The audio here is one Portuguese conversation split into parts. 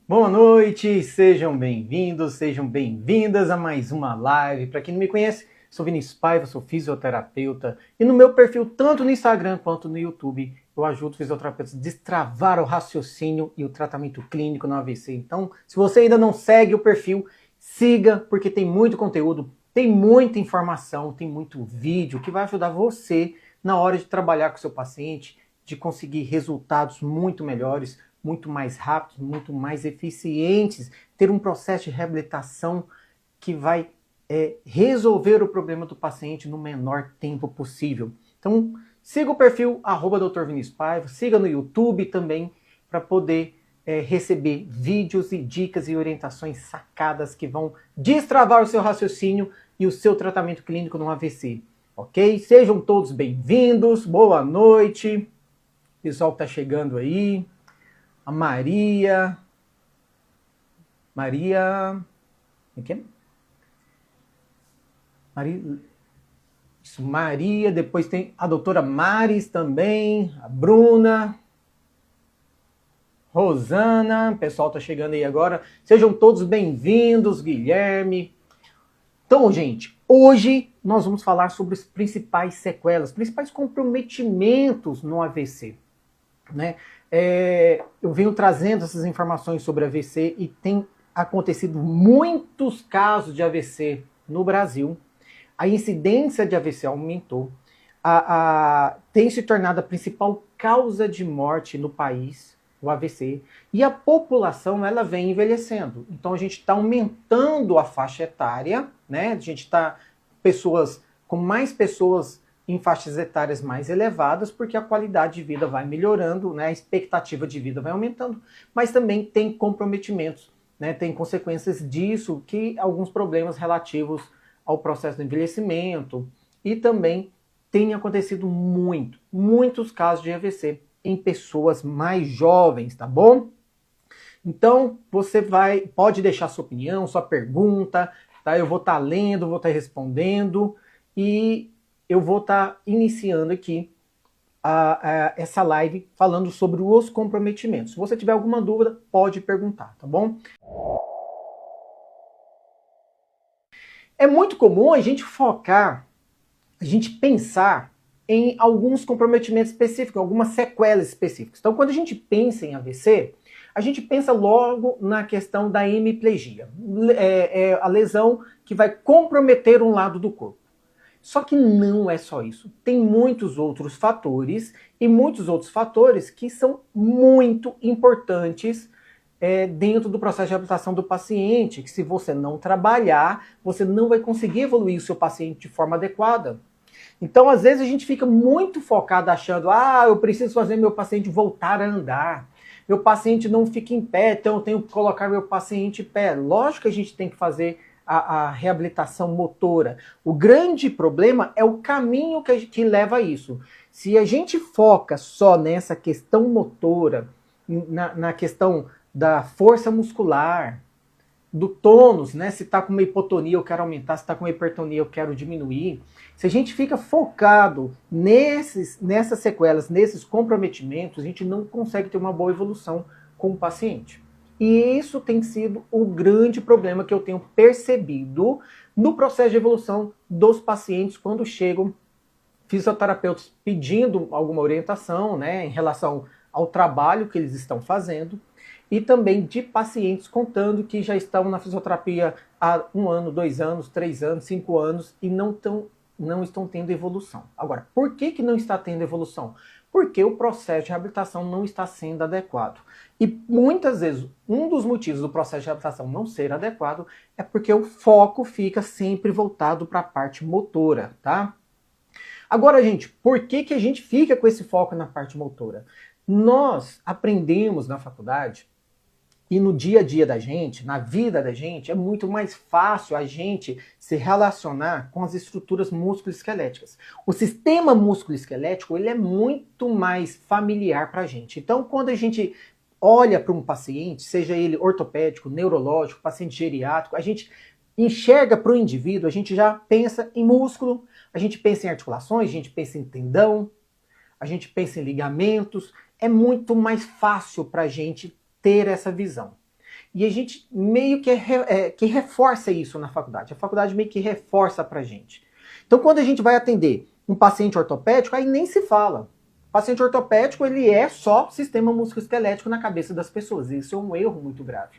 Boa noite, sejam bem-vindos, sejam bem-vindas a mais uma live. Para quem não me conhece, sou Vinícius Paiva, sou fisioterapeuta e no meu perfil, tanto no Instagram quanto no YouTube, eu ajudo fisioterapeutas a destravar o raciocínio e o tratamento clínico no AVC. Então, se você ainda não segue o perfil, siga, porque tem muito conteúdo, tem muita informação, tem muito vídeo que vai ajudar você na hora de trabalhar com o seu paciente, de conseguir resultados muito melhores, muito mais rápidos, muito mais eficientes, ter um processo de reabilitação que vai resolver o problema do paciente no menor tempo possível. Então, siga o perfil @Dr. Vinícius Paiva, siga no YouTube também para poder receber vídeos e dicas e orientações sacadas que vão destravar o seu raciocínio e o seu tratamento clínico no AVC. Ok? Sejam todos bem-vindos, boa noite, pessoal que está chegando aí. A Maria. O que? Maria, depois tem a doutora Maris também, a Bruna, Rosana, o pessoal tá chegando aí agora. Sejam todos bem-vindos, Guilherme. Então, gente, hoje nós vamos falar sobre as principais sequelas, principais comprometimentos no AVC, né? Eu venho trazendo essas informações sobre AVC e tem acontecido muitos casos de AVC no Brasil. A incidência de AVC aumentou, tem se tornado a principal causa de morte no país, o AVC, e a população ela vem envelhecendo. Então a gente está aumentando a faixa etária, né? A gente está com mais pessoas em faixas etárias mais elevadas, porque a qualidade de vida vai melhorando, né? A expectativa de vida vai aumentando, mas também tem comprometimentos, né? Tem consequências disso, que alguns problemas relativos ao processo de envelhecimento, e também tem acontecido muitos casos de AVC em pessoas mais jovens, tá bom? Então, você pode deixar sua opinião, sua pergunta, tá? Eu vou estar lendo, vou estar respondendo, e eu vou estar iniciando aqui essa live falando sobre os comprometimentos. Se você tiver alguma dúvida, pode perguntar, tá bom? É muito comum a gente pensar em alguns comprometimentos específicos, algumas sequelas específicas. Então, quando a gente pensa em AVC, a gente pensa logo na questão da hemiplegia, a lesão que vai comprometer um lado do corpo. Só que não é só isso. Tem muitos outros fatores que são muito importantes dentro do processo de reabilitação do paciente, que se você não trabalhar, você não vai conseguir evoluir o seu paciente de forma adequada. Então, às vezes, a gente fica muito focado achando, eu preciso fazer meu paciente voltar a andar. Meu paciente não fica em pé, então eu tenho que colocar meu paciente em pé. Lógico que a gente tem que fazer a reabilitação motora. O grande problema é o caminho que leva a isso. Se a gente foca só nessa questão motora, na questão da força muscular, do tônus, né? Se está com uma hipotonia eu quero aumentar, se está com uma hipertonia eu quero diminuir. Se a gente fica focado nessas sequelas, nesses comprometimentos, a gente não consegue ter uma boa evolução com o paciente. E isso tem sido o grande problema que eu tenho percebido no processo de evolução dos pacientes quando chegam fisioterapeutas pedindo alguma orientação, né, em relação ao trabalho que eles estão fazendo, e também de pacientes contando que já estão na fisioterapia há 1 ano, 2 anos, 3 anos, 5 anos e não estão tendo evolução. Agora, por que não está tendo evolução? Porque o processo de reabilitação não está sendo adequado. E muitas vezes, um dos motivos do processo de reabilitação não ser adequado é porque o foco fica sempre voltado para a parte motora, tá? Agora, gente, por que a gente fica com esse foco na parte motora? Nós aprendemos na faculdade e no dia a dia da gente, na vida da gente, é muito mais fácil a gente se relacionar com as estruturas musculoesqueléticas. O sistema musculoesquelético, ele é muito mais familiar para a gente. Então, quando a gente olha para um paciente, seja ele ortopédico, neurológico, paciente geriátrico, a gente enxerga para o indivíduo, a gente já pensa em músculo, a gente pensa em articulações, a gente pensa em tendão, a gente pensa em ligamentos. É muito mais fácil para a gente ter essa visão. E a gente meio que reforça isso na faculdade. A faculdade meio que reforça pra gente. Então, quando a gente vai atender um paciente ortopédico, aí nem se fala. O paciente ortopédico, ele é só sistema musculoesquelético na cabeça das pessoas. Isso é um erro muito grave.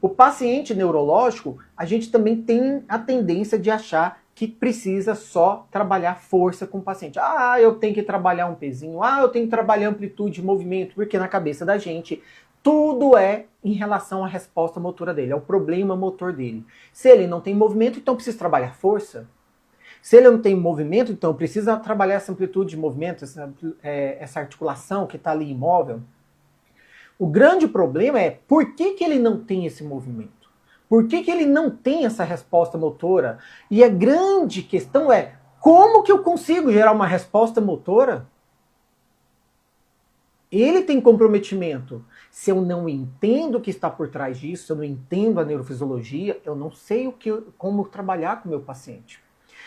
O paciente neurológico, a gente também tem a tendência de achar que precisa só trabalhar força com o paciente. Ah, eu tenho que trabalhar um pezinho. Ah, eu tenho que trabalhar amplitude de movimento, porque na cabeça da gente tudo é em relação à resposta motora dele, é o problema motor dele. Se ele não tem movimento, então precisa trabalhar força. Se ele não tem movimento, então precisa trabalhar essa amplitude de movimento, essa articulação que está ali imóvel. O grande problema é por que ele não tem esse movimento? Por que ele não tem essa resposta motora? E a grande questão é, como que eu consigo gerar uma resposta motora? Ele tem comprometimento. Se eu não entendo o que está por trás disso, se eu não entendo a neurofisiologia, eu não sei como trabalhar com o meu paciente.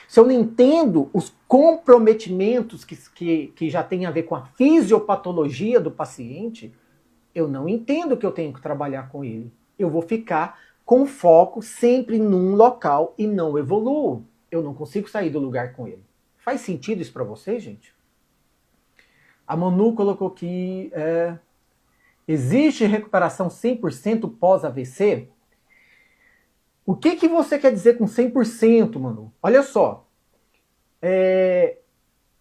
Se eu não entendo os comprometimentos que já tem a ver com a fisiopatologia do paciente, eu não entendo que eu tenho que trabalhar com ele. Eu vou ficar com foco sempre num local e não evoluo. Eu não consigo sair do lugar com ele. Faz sentido isso para você, gente? A Manu colocou aqui, existe recuperação 100% pós-AVC? O que você quer dizer com 100%, Manu? Olha só,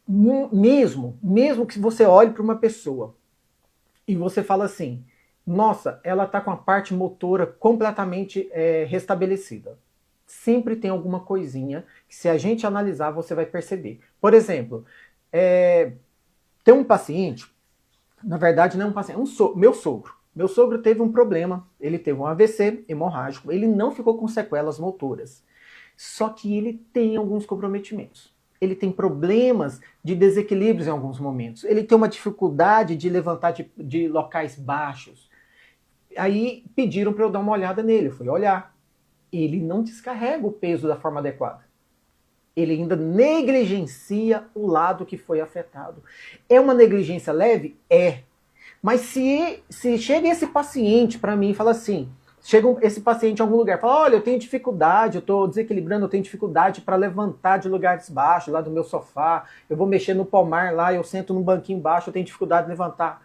mesmo que você olhe para uma pessoa e você fala assim, nossa, ela está com a parte motora completamente restabelecida. Sempre tem alguma coisinha que se a gente analisar você vai perceber. Por exemplo, tem um paciente, na verdade não é um paciente, meu sogro. Meu sogro teve um problema, ele teve um AVC hemorrágico, ele não ficou com sequelas motoras. Só que ele tem alguns comprometimentos. Ele tem problemas de desequilíbrios em alguns momentos. Ele tem uma dificuldade de levantar de locais baixos. Aí pediram para eu dar uma olhada nele, eu fui olhar. Ele não descarrega o peso da forma adequada. Ele ainda negligencia o lado que foi afetado. É uma negligência leve? É. Mas se chega esse paciente para mim e fala assim, chega esse paciente em algum lugar, fala, olha, eu tenho dificuldade, eu estou desequilibrando, eu tenho dificuldade para levantar de lugares baixos, lá do meu sofá, eu vou mexer no palmar lá, eu sento num banquinho baixo, eu tenho dificuldade de levantar.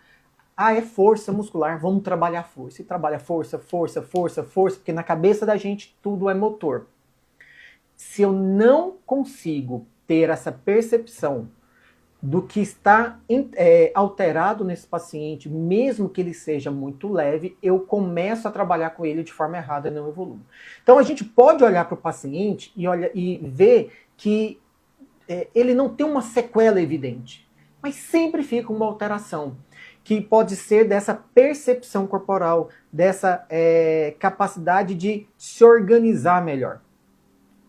Ah, é força muscular, vamos trabalhar força. E trabalha força, força, força, força, porque na cabeça da gente tudo é motor. Se eu não consigo ter essa percepção do que está alterado nesse paciente, mesmo que ele seja muito leve, eu começo a trabalhar com ele de forma errada e não evoluo. Então a gente pode olhar para o paciente e ver que ele não tem uma sequela evidente, mas sempre fica uma alteração, que pode ser dessa percepção corporal, dessa capacidade de se organizar melhor.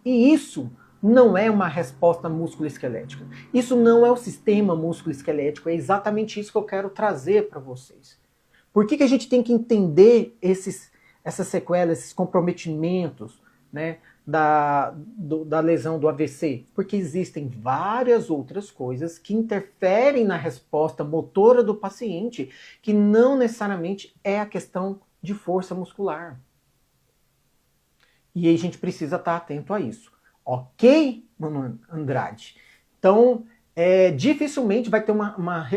E isso não é uma resposta musculoesquelética. Isso não é o sistema musculoesquelético. É exatamente isso que eu quero trazer para vocês. Por que a gente tem que entender essas sequelas, esses comprometimentos, né, da lesão do AVC? Porque existem várias outras coisas que interferem na resposta motora do paciente, que não necessariamente é a questão de força muscular. E aí a gente precisa estar atento a isso. Ok, Mano Andrade? Então, dificilmente vai ter uma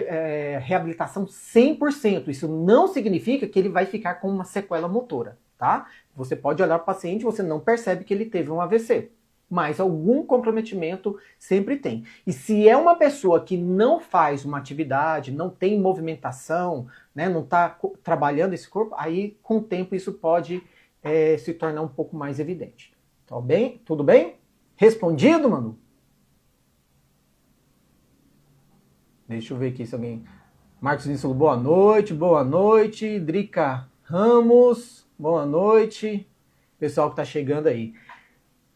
reabilitação 100%. Isso não significa que ele vai ficar com uma sequela motora, tá? Você pode olhar para o paciente e você não percebe que ele teve um AVC. Mas algum comprometimento sempre tem. E se é uma pessoa que não faz uma atividade, não tem movimentação, né, não está trabalhando esse corpo, aí com o tempo isso pode se tornar um pouco mais evidente. Tá bem? Tudo bem? Respondido, Manu? Deixa eu ver aqui se alguém... Marcos Níssolo, boa noite. Boa noite. Drica Ramos, boa noite. Pessoal que tá chegando aí.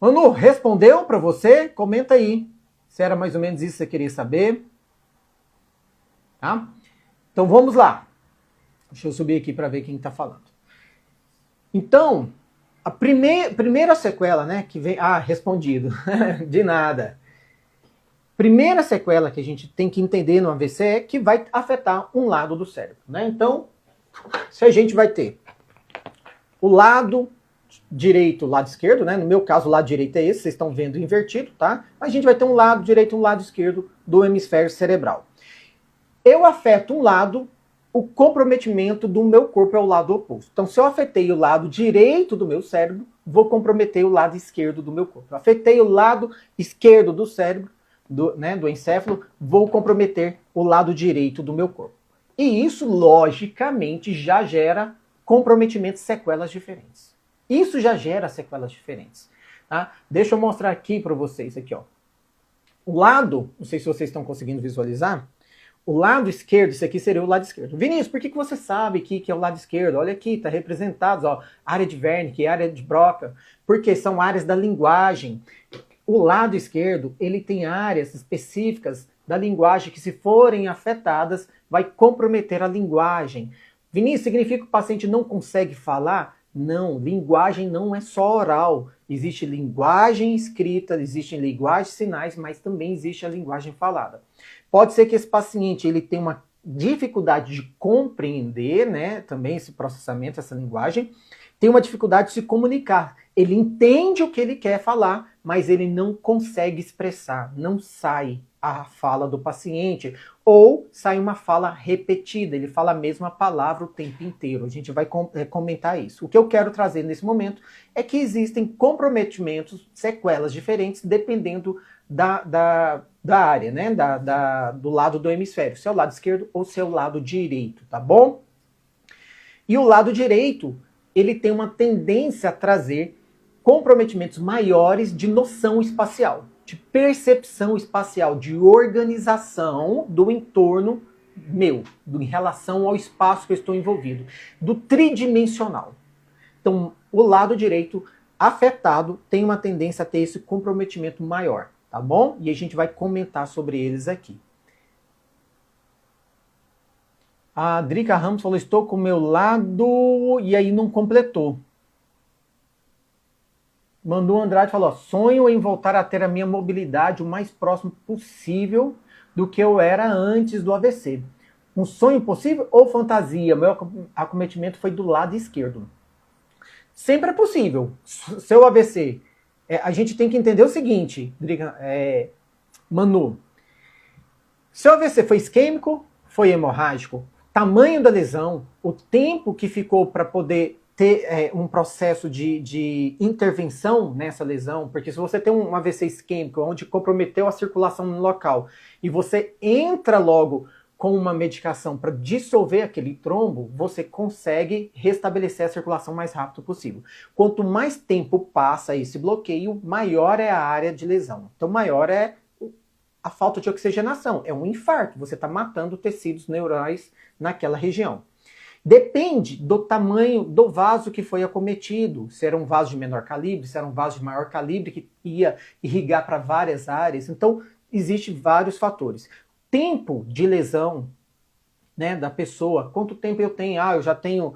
Manu, respondeu para você? Comenta aí. Se era mais ou menos isso que você queria saber. Tá? Então vamos lá. Deixa eu subir aqui para ver quem tá falando. Então, a primeira sequela, né, que vem... Ah, respondido. De nada. Primeira sequela que a gente tem que entender no AVC é que vai afetar um lado do cérebro, né? Então, se a gente vai ter o lado direito, lado esquerdo, né? No meu caso, o lado direito é esse, vocês estão vendo invertido, tá? Mas a gente vai ter um lado direito e um lado esquerdo do hemisfério cerebral. Eu afeto um lado, o comprometimento do meu corpo é o lado oposto. Então, se eu afetei o lado direito do meu cérebro, vou comprometer o lado esquerdo do meu corpo. Eu afetei o lado esquerdo do cérebro, do encéfalo, vou comprometer o lado direito do meu corpo. E isso, logicamente, já gera comprometimentos, sequelas diferentes. Isso já gera sequelas diferentes. Tá? Deixa eu mostrar aqui para vocês, aqui, ó. O lado, não sei se vocês estão conseguindo visualizar, o lado esquerdo, esse aqui seria o lado esquerdo. Vinícius, por que você sabe que é o lado esquerdo? Olha aqui, está representado, ó, área de Wernicke, área de Broca, porque são áreas da linguagem. O lado esquerdo, ele tem áreas específicas da linguagem que, se forem afetadas, vai comprometer a linguagem. Vinícius, significa que o paciente não consegue falar? Não, linguagem não é só oral. Existe linguagem escrita, existe linguagem de sinais, mas também existe a linguagem falada. Pode ser que esse paciente ele tenha uma dificuldade de compreender, né, também esse processamento, essa linguagem, tem uma dificuldade de se comunicar. Ele entende o que ele quer falar, mas ele não consegue expressar, não sai a fala do paciente, ou sai uma fala repetida, ele fala a mesma palavra o tempo inteiro. A gente vai comentar isso. O que eu quero trazer nesse momento é que existem comprometimentos, sequelas diferentes, dependendo da área, né? Do lado do hemisfério, se é o lado esquerdo ou se é o lado direito, tá bom? E o lado direito, ele tem uma tendência a trazer comprometimentos maiores de noção espacial, de percepção espacial, de organização do entorno meu, em relação ao espaço que eu estou envolvido, do tridimensional. Então, o lado direito afetado tem uma tendência a ter esse comprometimento maior, tá bom? E a gente vai comentar sobre eles aqui. A Drica Ramos falou, estou com o meu lado, e aí não completou. Mandu Andrade falou, sonho em voltar a ter a minha mobilidade o mais próximo possível do que eu era antes do AVC. Um sonho possível ou fantasia? Meu acometimento foi do lado esquerdo. Sempre é possível. Seu AVC. A gente tem que entender o seguinte, Manu. Seu AVC foi isquêmico, foi hemorrágico? Tamanho da lesão, o tempo que ficou para poder ter um processo de intervenção nessa lesão, porque se você tem um AVC isquêmico, onde comprometeu a circulação no local, e você entra logo com uma medicação para dissolver aquele trombo, você consegue restabelecer a circulação o mais rápido possível. Quanto mais tempo passa esse bloqueio, maior é a área de lesão. Então, maior é a falta de oxigenação. É um infarto, você está matando tecidos neurais naquela região. Depende do tamanho do vaso que foi acometido. Se era um vaso de menor calibre, se era um vaso de maior calibre que ia irrigar para várias áreas. Então, existem vários fatores. Tempo de lesão, né, da pessoa. Quanto tempo eu tenho? Eu já tenho,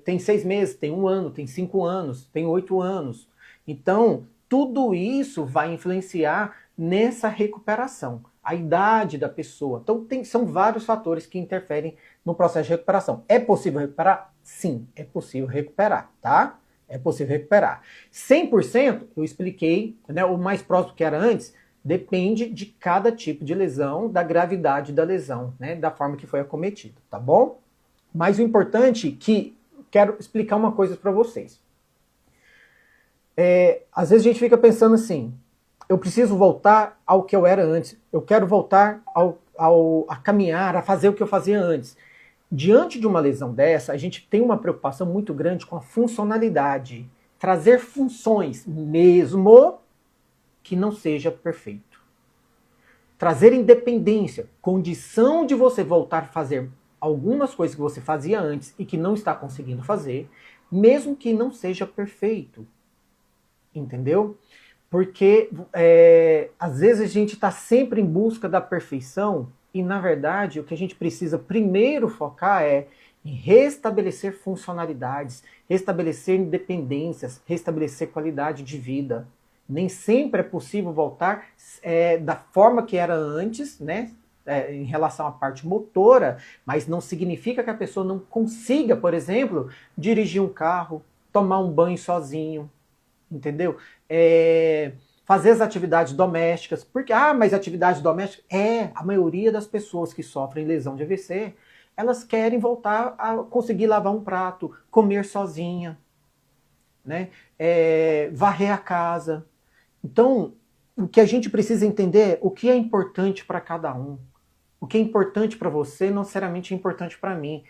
tem 6 meses, tem 1 ano, tem 5 anos, tem 8 anos. Então, tudo isso vai influenciar nessa recuperação. A idade da pessoa. Então, são vários fatores que interferem no processo de recuperação. É possível recuperar? Sim, é possível recuperar, tá? É possível recuperar. 100%, eu expliquei, né, o mais próximo que era antes, depende de cada tipo de lesão, da gravidade da lesão, né, da forma que foi acometida, tá bom? Mas o importante é que quero explicar uma coisa para vocês. Às vezes a gente fica pensando assim, eu preciso voltar ao que eu era antes, eu quero voltar a caminhar, a fazer o que eu fazia antes. Diante de uma lesão dessa, a gente tem uma preocupação muito grande com a funcionalidade, trazer funções, mesmo que não seja perfeito. Trazer independência, condição de você voltar a fazer algumas coisas que você fazia antes e que não está conseguindo fazer, mesmo que não seja perfeito. Entendeu? Porque às vezes a gente está sempre em busca da perfeição e, na verdade, o que a gente precisa primeiro focar é em restabelecer funcionalidades, restabelecer independências, restabelecer qualidade de vida. Nem sempre é possível voltar da forma que era antes, né? Em relação à parte motora, mas não significa que a pessoa não consiga, por exemplo, dirigir um carro, tomar um banho sozinho, entendeu? Fazer as atividades domésticas, porque, mas atividades domésticas, a maioria das pessoas que sofrem lesão de AVC, elas querem voltar a conseguir lavar um prato, comer sozinha, né? Varrer a casa. Então, o que a gente precisa entender é o que é importante para cada um. O que é importante para você não necessariamente é importante para mim.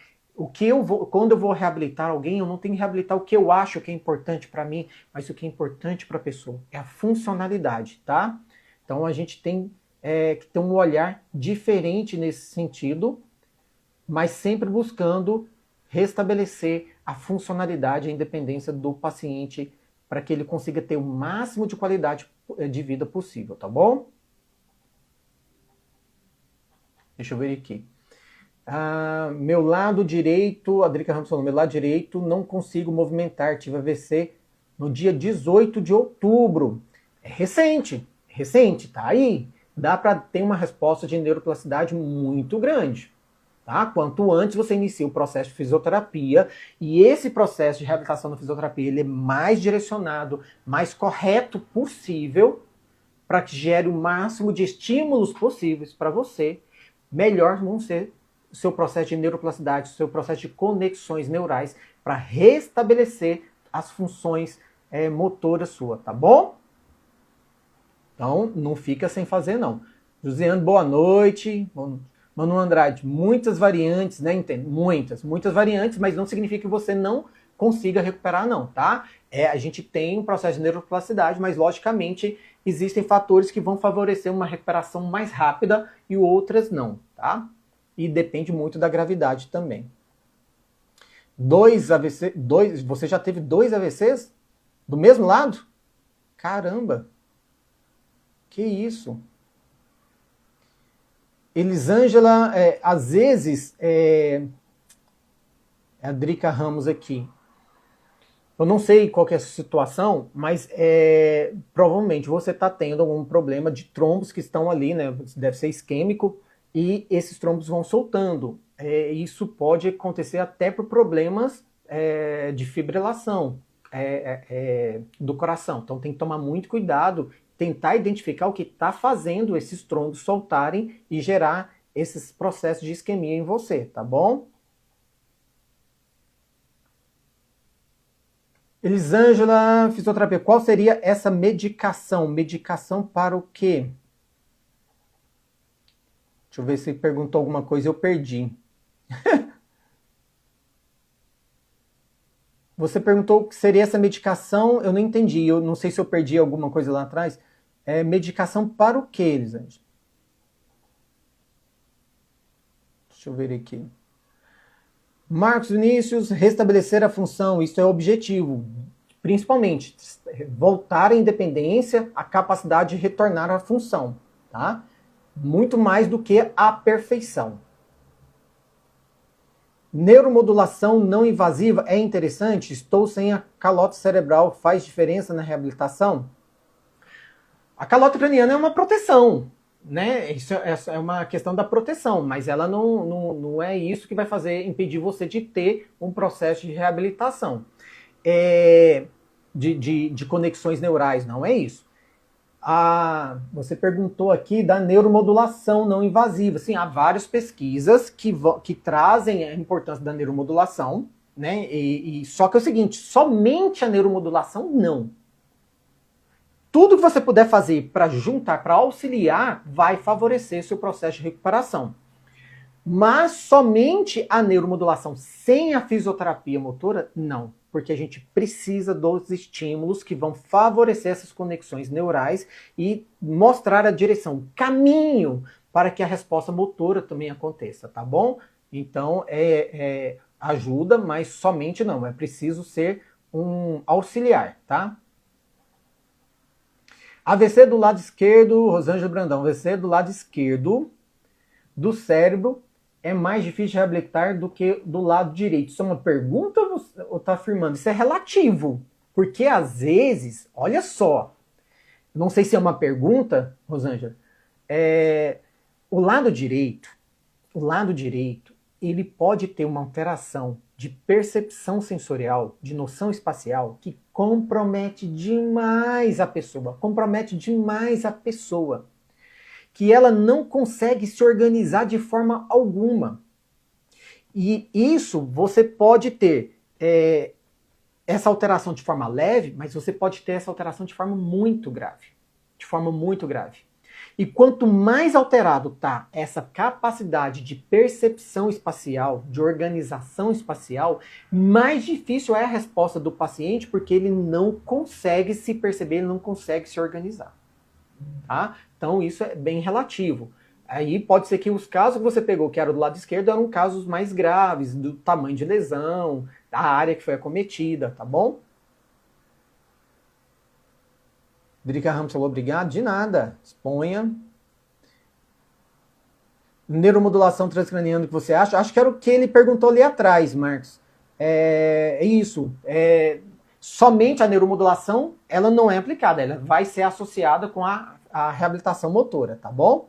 Quando eu vou reabilitar alguém, eu não tenho que reabilitar o que eu acho que é importante para mim, mas o que é importante para a pessoa. É a funcionalidade, tá? Então a gente tem que ter um olhar diferente nesse sentido, mas sempre buscando restabelecer a funcionalidade e a independência do paciente para que ele consiga ter o máximo de qualidade de vida possível, tá bom? Deixa eu ver aqui. Meu lado direito, a Drica Ramos falou, meu lado direito não consigo movimentar, tive AVC no dia 18 de outubro. É recente, tá aí. Dá para ter uma resposta de neuroplasticidade muito grande. Tá? Quanto antes você inicia o processo de fisioterapia, e esse processo de reabilitação da fisioterapia ele é mais direcionado, mais correto possível, para que gere o máximo de estímulos possíveis para você, melhor vão ser o seu processo de neuroplasticidade, o seu processo de conexões neurais para restabelecer as funções motoras suas, tá bom? Então, não fica sem fazer, não. Josiane, boa noite. Manu Andrade, muitas variantes, né? Entende? Muitas variantes, mas não significa que você não consiga recuperar, não, tá? A gente tem um processo de neuroplasticidade, mas logicamente existem fatores que vão favorecer uma recuperação mais rápida e outras não, tá? E depende muito da gravidade também. 2 AVC, você já teve 2 AVCs do mesmo lado? Caramba! Que isso? Elisângela, às vezes, a Drica Ramos aqui. Eu não sei qual que é a situação, mas provavelmente você está tendo algum problema de trombos que estão ali, né? Deve ser isquêmico, e esses trombos vão soltando. Isso pode acontecer até por problemas de fibrilação do coração. Então tem que tomar muito cuidado, tentar identificar o que está fazendo esses trombos soltarem e gerar esses processos de isquemia em você, tá bom? Elisângela, fisioterapia, qual seria essa medicação? Medicação para o quê? Deixa eu ver se perguntou alguma coisa e eu perdi. Você perguntou o que seria essa medicação, eu não entendi. Eu não sei se eu perdi alguma coisa lá atrás. Medicação para o quê, Elisângela? Deixa eu ver aqui. Marcos Vinícius, restabelecer a função, isso é o objetivo. Principalmente, voltar à independência, a capacidade de retornar à função, tá? Muito mais do que a perfeição. Neuromodulação não invasiva é interessante? Estou sem a calota cerebral, faz diferença na reabilitação? A calota craniana é uma proteção, né? Isso é uma questão da proteção, mas ela não é isso que vai impedir você de ter um processo de reabilitação. De conexões neurais, não é isso. Você perguntou aqui da neuromodulação não invasiva. Sim, há várias pesquisas que trazem a importância da neuromodulação, né? Só que é o seguinte, somente a neuromodulação não. Tudo que você puder fazer para juntar, para auxiliar, vai favorecer seu processo de recuperação. Mas somente a neuromodulação sem a fisioterapia motora, não. Porque a gente precisa dos estímulos que vão favorecer essas conexões neurais e mostrar a direção, o caminho para que a resposta motora também aconteça, tá bom? Então, ajuda, mas somente não. É preciso ser um auxiliar, tá? AVC do lado esquerdo, Rosângela Brandão, AVC do lado esquerdo do cérebro é mais difícil de reabilitar do que do lado direito. Isso é uma pergunta ou está afirmando? Isso é relativo, porque às vezes, olha só, não sei se é uma pergunta, Rosângela, o lado direito, ele pode ter uma alteração de percepção sensorial, de noção espacial, que compromete demais a pessoa, que ela não consegue se organizar de forma alguma. E isso você pode ter essa alteração de forma leve, mas você pode ter essa alteração de forma muito grave. E quanto mais alterado está essa capacidade de percepção espacial, de organização espacial, mais difícil é a resposta do paciente, porque ele não consegue se perceber, ele não consegue se organizar. Tá? Então isso é bem relativo. Aí pode ser que os casos que você pegou, que eram do lado esquerdo, eram casos mais graves, do tamanho de lesão, da área que foi acometida, tá bom? Drica Ramos falou, obrigado. De nada. Exponha. Neuromodulação transcraniana que você acha? Acho que era o que ele perguntou ali atrás, Marcos. É isso. Somente a neuromodulação, ela não é aplicada. Ela vai ser associada com a reabilitação motora, tá bom?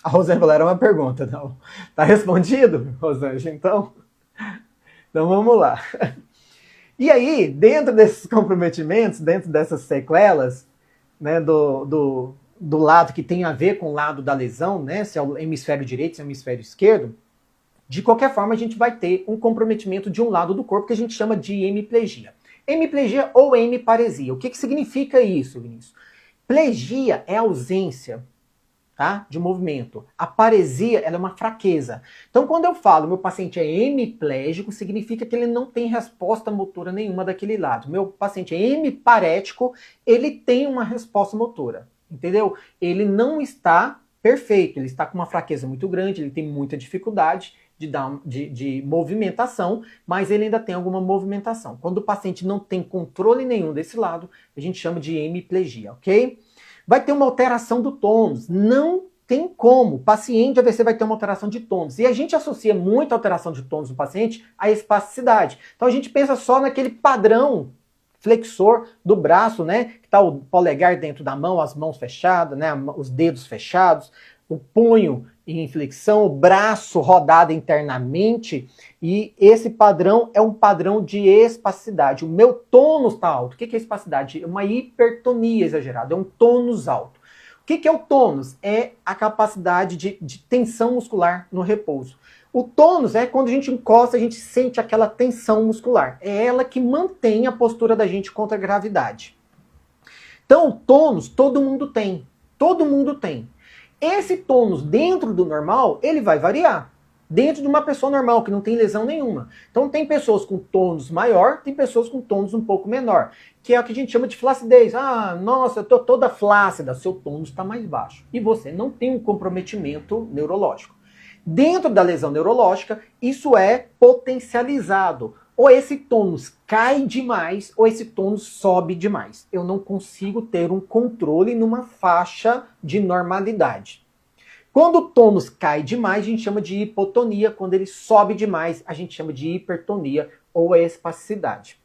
A Rosângela era uma pergunta, não. Tá respondido, Rosângela? Então vamos lá. E aí, dentro desses comprometimentos, dentro dessas sequelas, né, do lado que tem a ver com o lado da lesão, né, se é o hemisfério direito, se é o hemisfério esquerdo, de qualquer forma a gente vai ter um comprometimento de um lado do corpo que a gente chama de hemiplegia. Hemiplegia ou hemiparesia. O que significa isso, Vinícius? Plegia é ausência, tá, de movimento. A paresia, ela é uma fraqueza. Então, quando eu falo meu paciente é hemiplégico, significa que ele não tem resposta motora nenhuma daquele lado. Meu paciente é hemiparético, ele tem uma resposta motora, entendeu? Ele não está perfeito, ele está com uma fraqueza muito grande, ele tem muita dificuldade de movimentação, mas ele ainda tem alguma movimentação. Quando o paciente não tem controle nenhum desse lado, a gente chama de hemiplegia, ok? Vai ter uma alteração do tônus. Não tem como. O paciente AVC vai ter uma alteração de tônus. E a gente associa muito a alteração de tônus do paciente à espasticidade. Então a gente pensa só naquele padrão flexor do braço, né? Que está o polegar dentro da mão, as mãos fechadas, né? Os dedos fechados, o punho em flexão, o braço rodado internamente. E esse padrão é um padrão de espasticidade. O meu tônus está alto. O que é espasticidade? É uma hipertonia exagerada, é um tônus alto. O que é o tônus? É a capacidade de tensão muscular no repouso. O tônus é quando a gente encosta, a gente sente aquela tensão muscular. É ela que mantém a postura da gente contra a gravidade. Então, o tônus todo mundo tem. Todo mundo tem. Esse tônus dentro do normal, ele vai variar. Dentro de uma pessoa normal, que não tem lesão nenhuma. Então tem pessoas com tônus maior, tem pessoas com tônus um pouco menor. Que é o que a gente chama de flacidez. Ah, nossa, eu tô toda flácida, seu tônus está mais baixo. E você não tem um comprometimento neurológico. Dentro da lesão neurológica, isso é potencializado. Ou esse tônus cai demais, ou esse tônus sobe demais. Eu não consigo ter um controle numa faixa de normalidade. Quando o tônus cai demais, a gente chama de hipotonia. Quando ele sobe demais, a gente chama de hipertonia ou a espasticidade.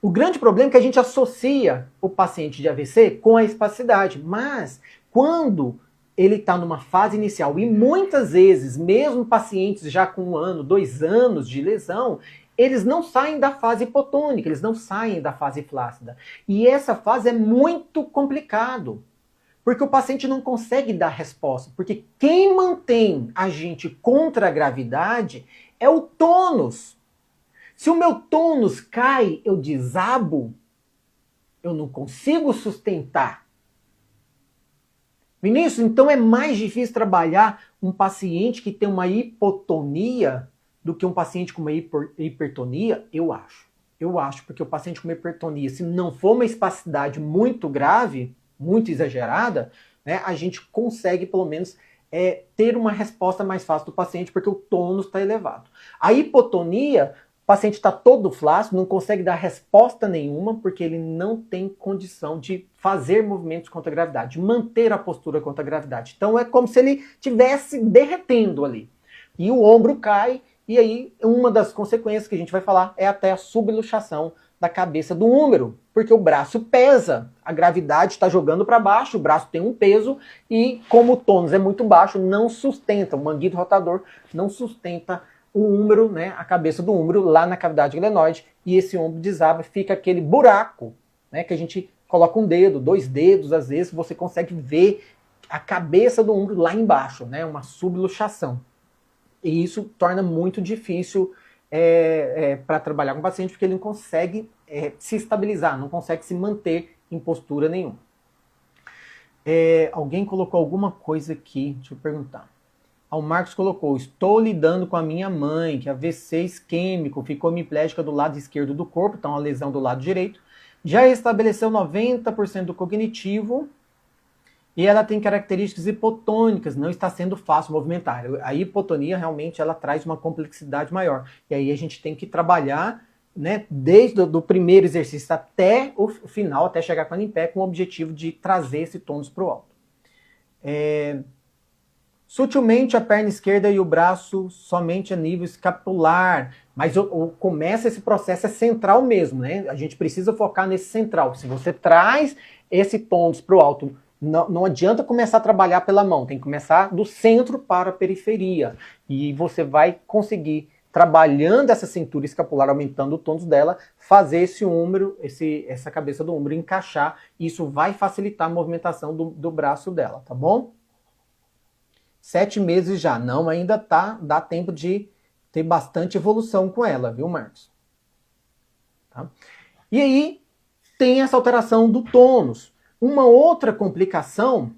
O grande problema é que a gente associa o paciente de AVC com a espasticidade. Mas, quando ele está numa fase inicial, e muitas vezes, mesmo pacientes já com 1 ano, 2 anos de lesão, eles não saem da fase hipotônica, eles não saem da fase flácida. E essa fase é muito complicado, porque o paciente não consegue dar resposta. Porque quem mantém a gente contra a gravidade é o tônus. Se o meu tônus cai, eu desabo, eu não consigo sustentar. Vinícius, então é mais difícil trabalhar um paciente que tem uma hipotonia do que um paciente com uma hipertonia? Eu acho. Eu acho, porque o paciente com uma hipertonia, se não for uma espasticidade muito grave, muito exagerada, né, a gente consegue, pelo menos, ter uma resposta mais fácil do paciente, porque o tônus está elevado. A hipotonia, o paciente está todo flácido, não consegue dar resposta nenhuma, porque ele não tem condição de fazer movimentos contra a gravidade, manter a postura contra a gravidade. Então é como se ele estivesse derretendo ali. E o ombro cai, e aí uma das consequências que a gente vai falar é até a subluxação da cabeça do húmero, porque o braço pesa, a gravidade está jogando para baixo, o braço tem um peso, e como o tônus é muito baixo, não sustenta, o manguito rotador não sustenta o úmero, né, a cabeça do úmero lá na cavidade glenoide, e esse ombro desaba, fica aquele buraco, né, que a gente coloca um dedo, 2 dedos, às vezes você consegue ver a cabeça do úmero lá embaixo, né, uma subluxação. E isso torna muito difícil para trabalhar com o paciente, porque ele não consegue se estabilizar, não consegue se manter em postura nenhuma. Alguém colocou alguma coisa aqui, deixa eu perguntar. O Marcos colocou: estou lidando com a minha mãe, que AVC isquêmico, ficou hemiplégica do lado esquerdo do corpo, então a lesão do lado direito. Já estabeleceu 90% do cognitivo e ela tem características hipotônicas, não está sendo fácil movimentar. A hipotonia realmente ela traz uma complexidade maior. E aí a gente tem que trabalhar, né, desde o primeiro exercício até o final, até chegar com ela em pé, com o objetivo de trazer esse tônus para o alto. Sutilmente a perna esquerda e o braço somente a nível escapular, mas começa esse processo central mesmo, né? A gente precisa focar nesse central. Se você traz esse tônus para o alto, não adianta começar a trabalhar pela mão, tem que começar do centro para a periferia. E você vai conseguir, trabalhando essa cintura escapular, aumentando o tônus dela, fazer esse úmero, essa cabeça do úmero encaixar. Isso vai facilitar a movimentação do braço dela, tá bom? 7 meses já. Não, ainda dá tempo de ter bastante evolução com ela, viu, Marcos? Tá? E aí, tem essa alteração do tônus. Uma outra complicação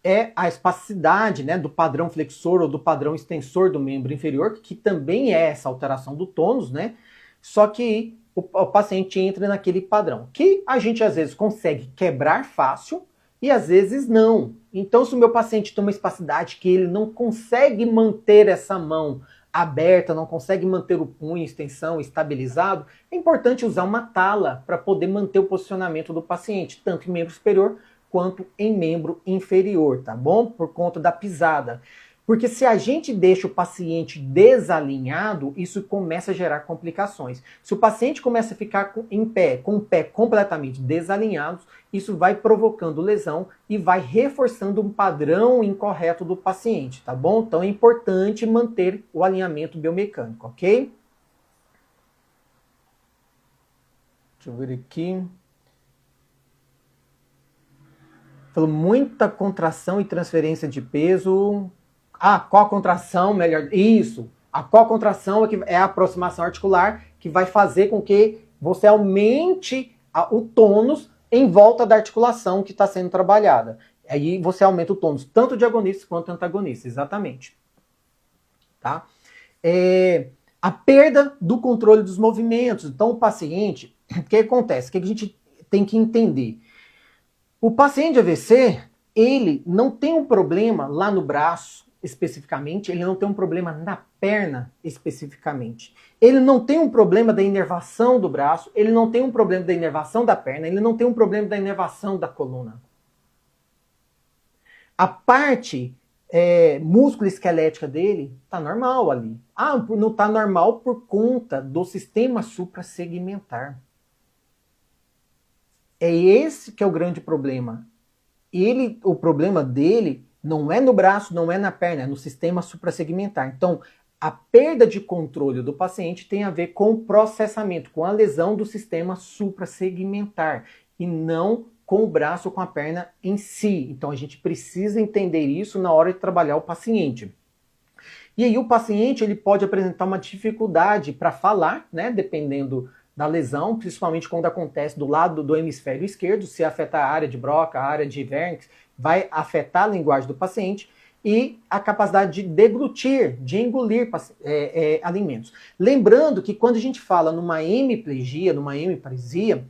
é a espasticidade, né, do padrão flexor ou do padrão extensor do membro inferior, que também é essa alteração do tônus, né? Só que o paciente entra naquele padrão, que a gente às vezes consegue quebrar fácil, e às vezes não. Então, se o meu paciente tem uma espasticidade que ele não consegue manter essa mão aberta, não consegue manter o punho em extensão estabilizado, é importante usar uma tala para poder manter o posicionamento do paciente, tanto em membro superior quanto em membro inferior, tá bom? Por conta da pisada. Porque se a gente deixa o paciente desalinhado, isso começa a gerar complicações. Se o paciente começa a ficar em pé, com o pé completamente desalinhado, isso vai provocando lesão e vai reforçando um padrão incorreto do paciente, tá bom? Então é importante manter o alinhamento biomecânico, ok? Deixa eu ver aqui. Falou muita contração e transferência de peso. Qual a contração melhor? Isso. A co-contração é a aproximação articular que vai fazer com que você aumente o tônus em volta da articulação que está sendo trabalhada. Aí você aumenta o tônus tanto de agonista quanto antagonista, exatamente. Tá? A perda do controle dos movimentos. Então o paciente, o que acontece? O que a gente tem que entender? O paciente de AVC, ele não tem um problema lá no braço, especificamente, ele não tem um problema na perna, especificamente. Ele não tem um problema da inervação do braço, ele não tem um problema da inervação da perna, ele não tem um problema da inervação da coluna. A parte músculo-esquelética dele está normal ali. Não está normal por conta do sistema suprassegmentar. É esse que é o grande problema. O problema dele não é no braço, não é na perna, é no sistema suprassegmentar. Então, a perda de controle do paciente tem a ver com o processamento, com a lesão do sistema suprassegmentar, e não com o braço ou com a perna em si. Então, a gente precisa entender isso na hora de trabalhar o paciente. E aí, o paciente ele pode apresentar uma dificuldade para falar, né, dependendo da lesão, principalmente quando acontece do lado do hemisfério esquerdo, se afetar a área de Broca, a área de Wernicke, vai afetar a linguagem do paciente e a capacidade de deglutir, de engolir alimentos. Lembrando que quando a gente fala numa hemiplegia, numa hemiparesia,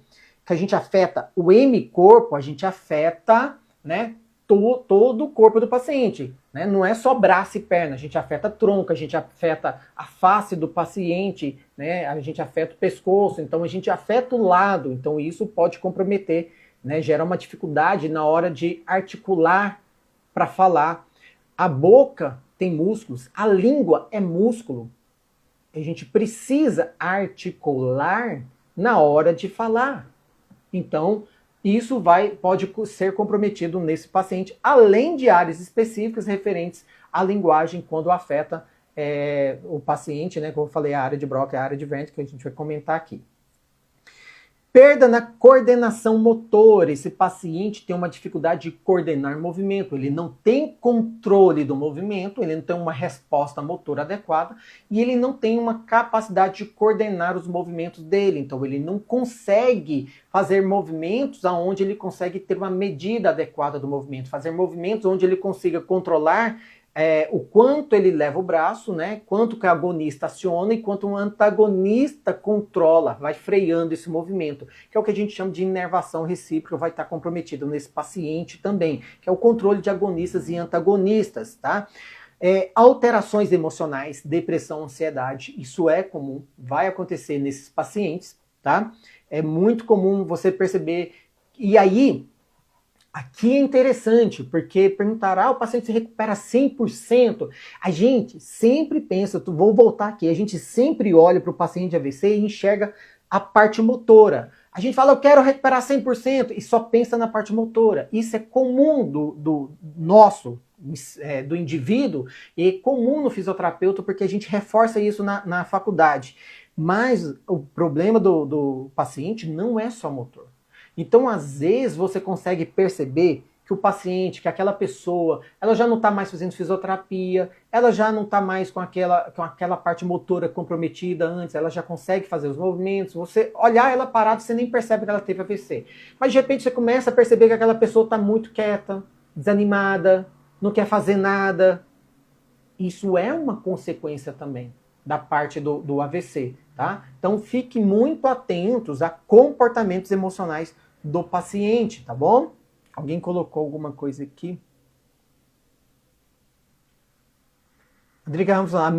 que a gente afeta o hemicorpo, a gente afeta, né, todo o corpo do paciente. Né? Não é só braço e perna, a gente afeta tronco, a gente afeta a face do paciente, né? A gente afeta o pescoço, então a gente afeta o lado, então isso pode comprometer, né? Gera uma dificuldade na hora de articular para falar. A boca tem músculos, a língua é músculo. A gente precisa articular na hora de falar. Então, isso pode ser comprometido nesse paciente, além de áreas específicas referentes à linguagem quando afeta o paciente, né, como eu falei, a área de Broca e a área de Wernicke, que a gente vai comentar aqui. Perda na coordenação motora. Esse paciente tem uma dificuldade de coordenar movimento, ele não tem controle do movimento, ele não tem uma resposta motora adequada e ele não tem uma capacidade de coordenar os movimentos dele. Então ele não consegue fazer movimentos onde ele consegue ter uma medida adequada do movimento, fazer movimentos onde ele consiga controlar o quanto ele leva o braço, né? Quanto que o agonista aciona e quanto o antagonista controla, vai freando esse movimento, que é o que a gente chama de inervação recíproca, vai estar comprometido nesse paciente também, que é o controle de agonistas e antagonistas, tá? Alterações emocionais, depressão, ansiedade, isso é comum, vai acontecer nesses pacientes, tá? É muito comum você perceber, e aí aqui é interessante, porque perguntar, o paciente se recupera 100%. A gente sempre pensa, vou voltar aqui, a gente sempre olha para o paciente de AVC e enxerga a parte motora. A gente fala, eu quero recuperar 100% e só pensa na parte motora. Isso é comum do nosso, do indivíduo, e é comum no fisioterapeuta, porque a gente reforça isso na faculdade. Mas o problema do paciente não é só motor. Então, às vezes, você consegue perceber que o paciente, que aquela pessoa, ela já não está mais fazendo fisioterapia, ela já não está mais com aquela parte motora comprometida antes, ela já consegue fazer os movimentos, você olhar ela parada, você nem percebe que ela teve AVC. Mas, de repente, você começa a perceber que aquela pessoa está muito quieta, desanimada, não quer fazer nada. Isso é uma consequência também da parte do AVC, tá? Então, fiquem muito atentos a comportamentos emocionais do paciente, tá bom? Alguém colocou alguma coisa aqui? Drica Ramos falou,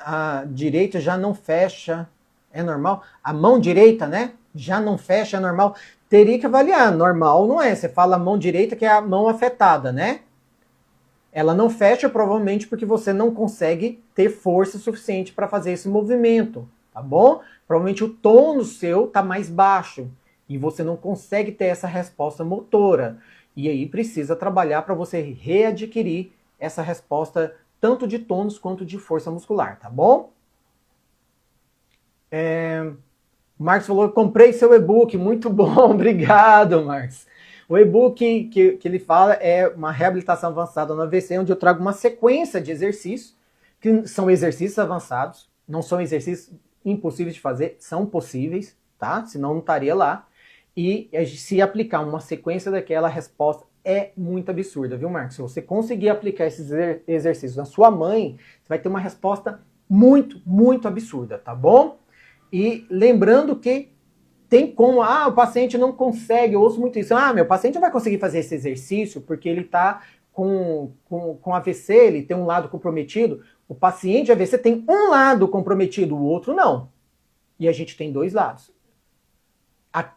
a direita já não fecha, é normal? A mão direita, né? Já não fecha, é normal? Teria que avaliar, normal não é. Você fala a mão direita que é a mão afetada, né? Ela não fecha provavelmente porque você não consegue ter força suficiente para fazer esse movimento, tá bom? Provavelmente o tônus seu está mais baixo e você não consegue ter essa resposta motora. E aí precisa trabalhar para você readquirir essa resposta tanto de tônus quanto de força muscular, tá bom? O Marcos falou, comprei seu e-book, muito bom, obrigado, Marcos. O e-book que ele fala é uma reabilitação avançada no AVC, onde eu trago uma sequência de exercícios, que são exercícios avançados, não são exercícios impossíveis de fazer, são possíveis, tá? Senão não estaria lá. E se aplicar uma sequência daquela, a resposta é muito absurda, viu, Marcos? Se você conseguir aplicar esses exercícios na sua mãe, você vai ter uma resposta muito, muito absurda, tá bom? E lembrando que tem como, o paciente não consegue, eu ouço muito isso, meu paciente não vai conseguir fazer esse exercício porque ele está com AVC, ele tem um lado comprometido. O paciente de AVC tem um lado comprometido, o outro não. E a gente tem dois lados.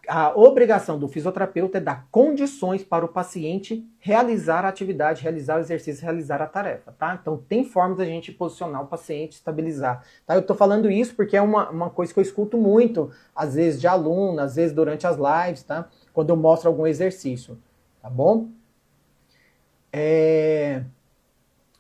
A obrigação do fisioterapeuta é dar condições para o paciente realizar a atividade, realizar o exercício, realizar a tarefa, tá? Então tem formas da gente posicionar o paciente, estabilizar, tá? Eu tô falando isso porque é uma coisa que eu escuto muito, às vezes de aluno, às vezes durante as lives, tá? Quando eu mostro algum exercício, tá bom?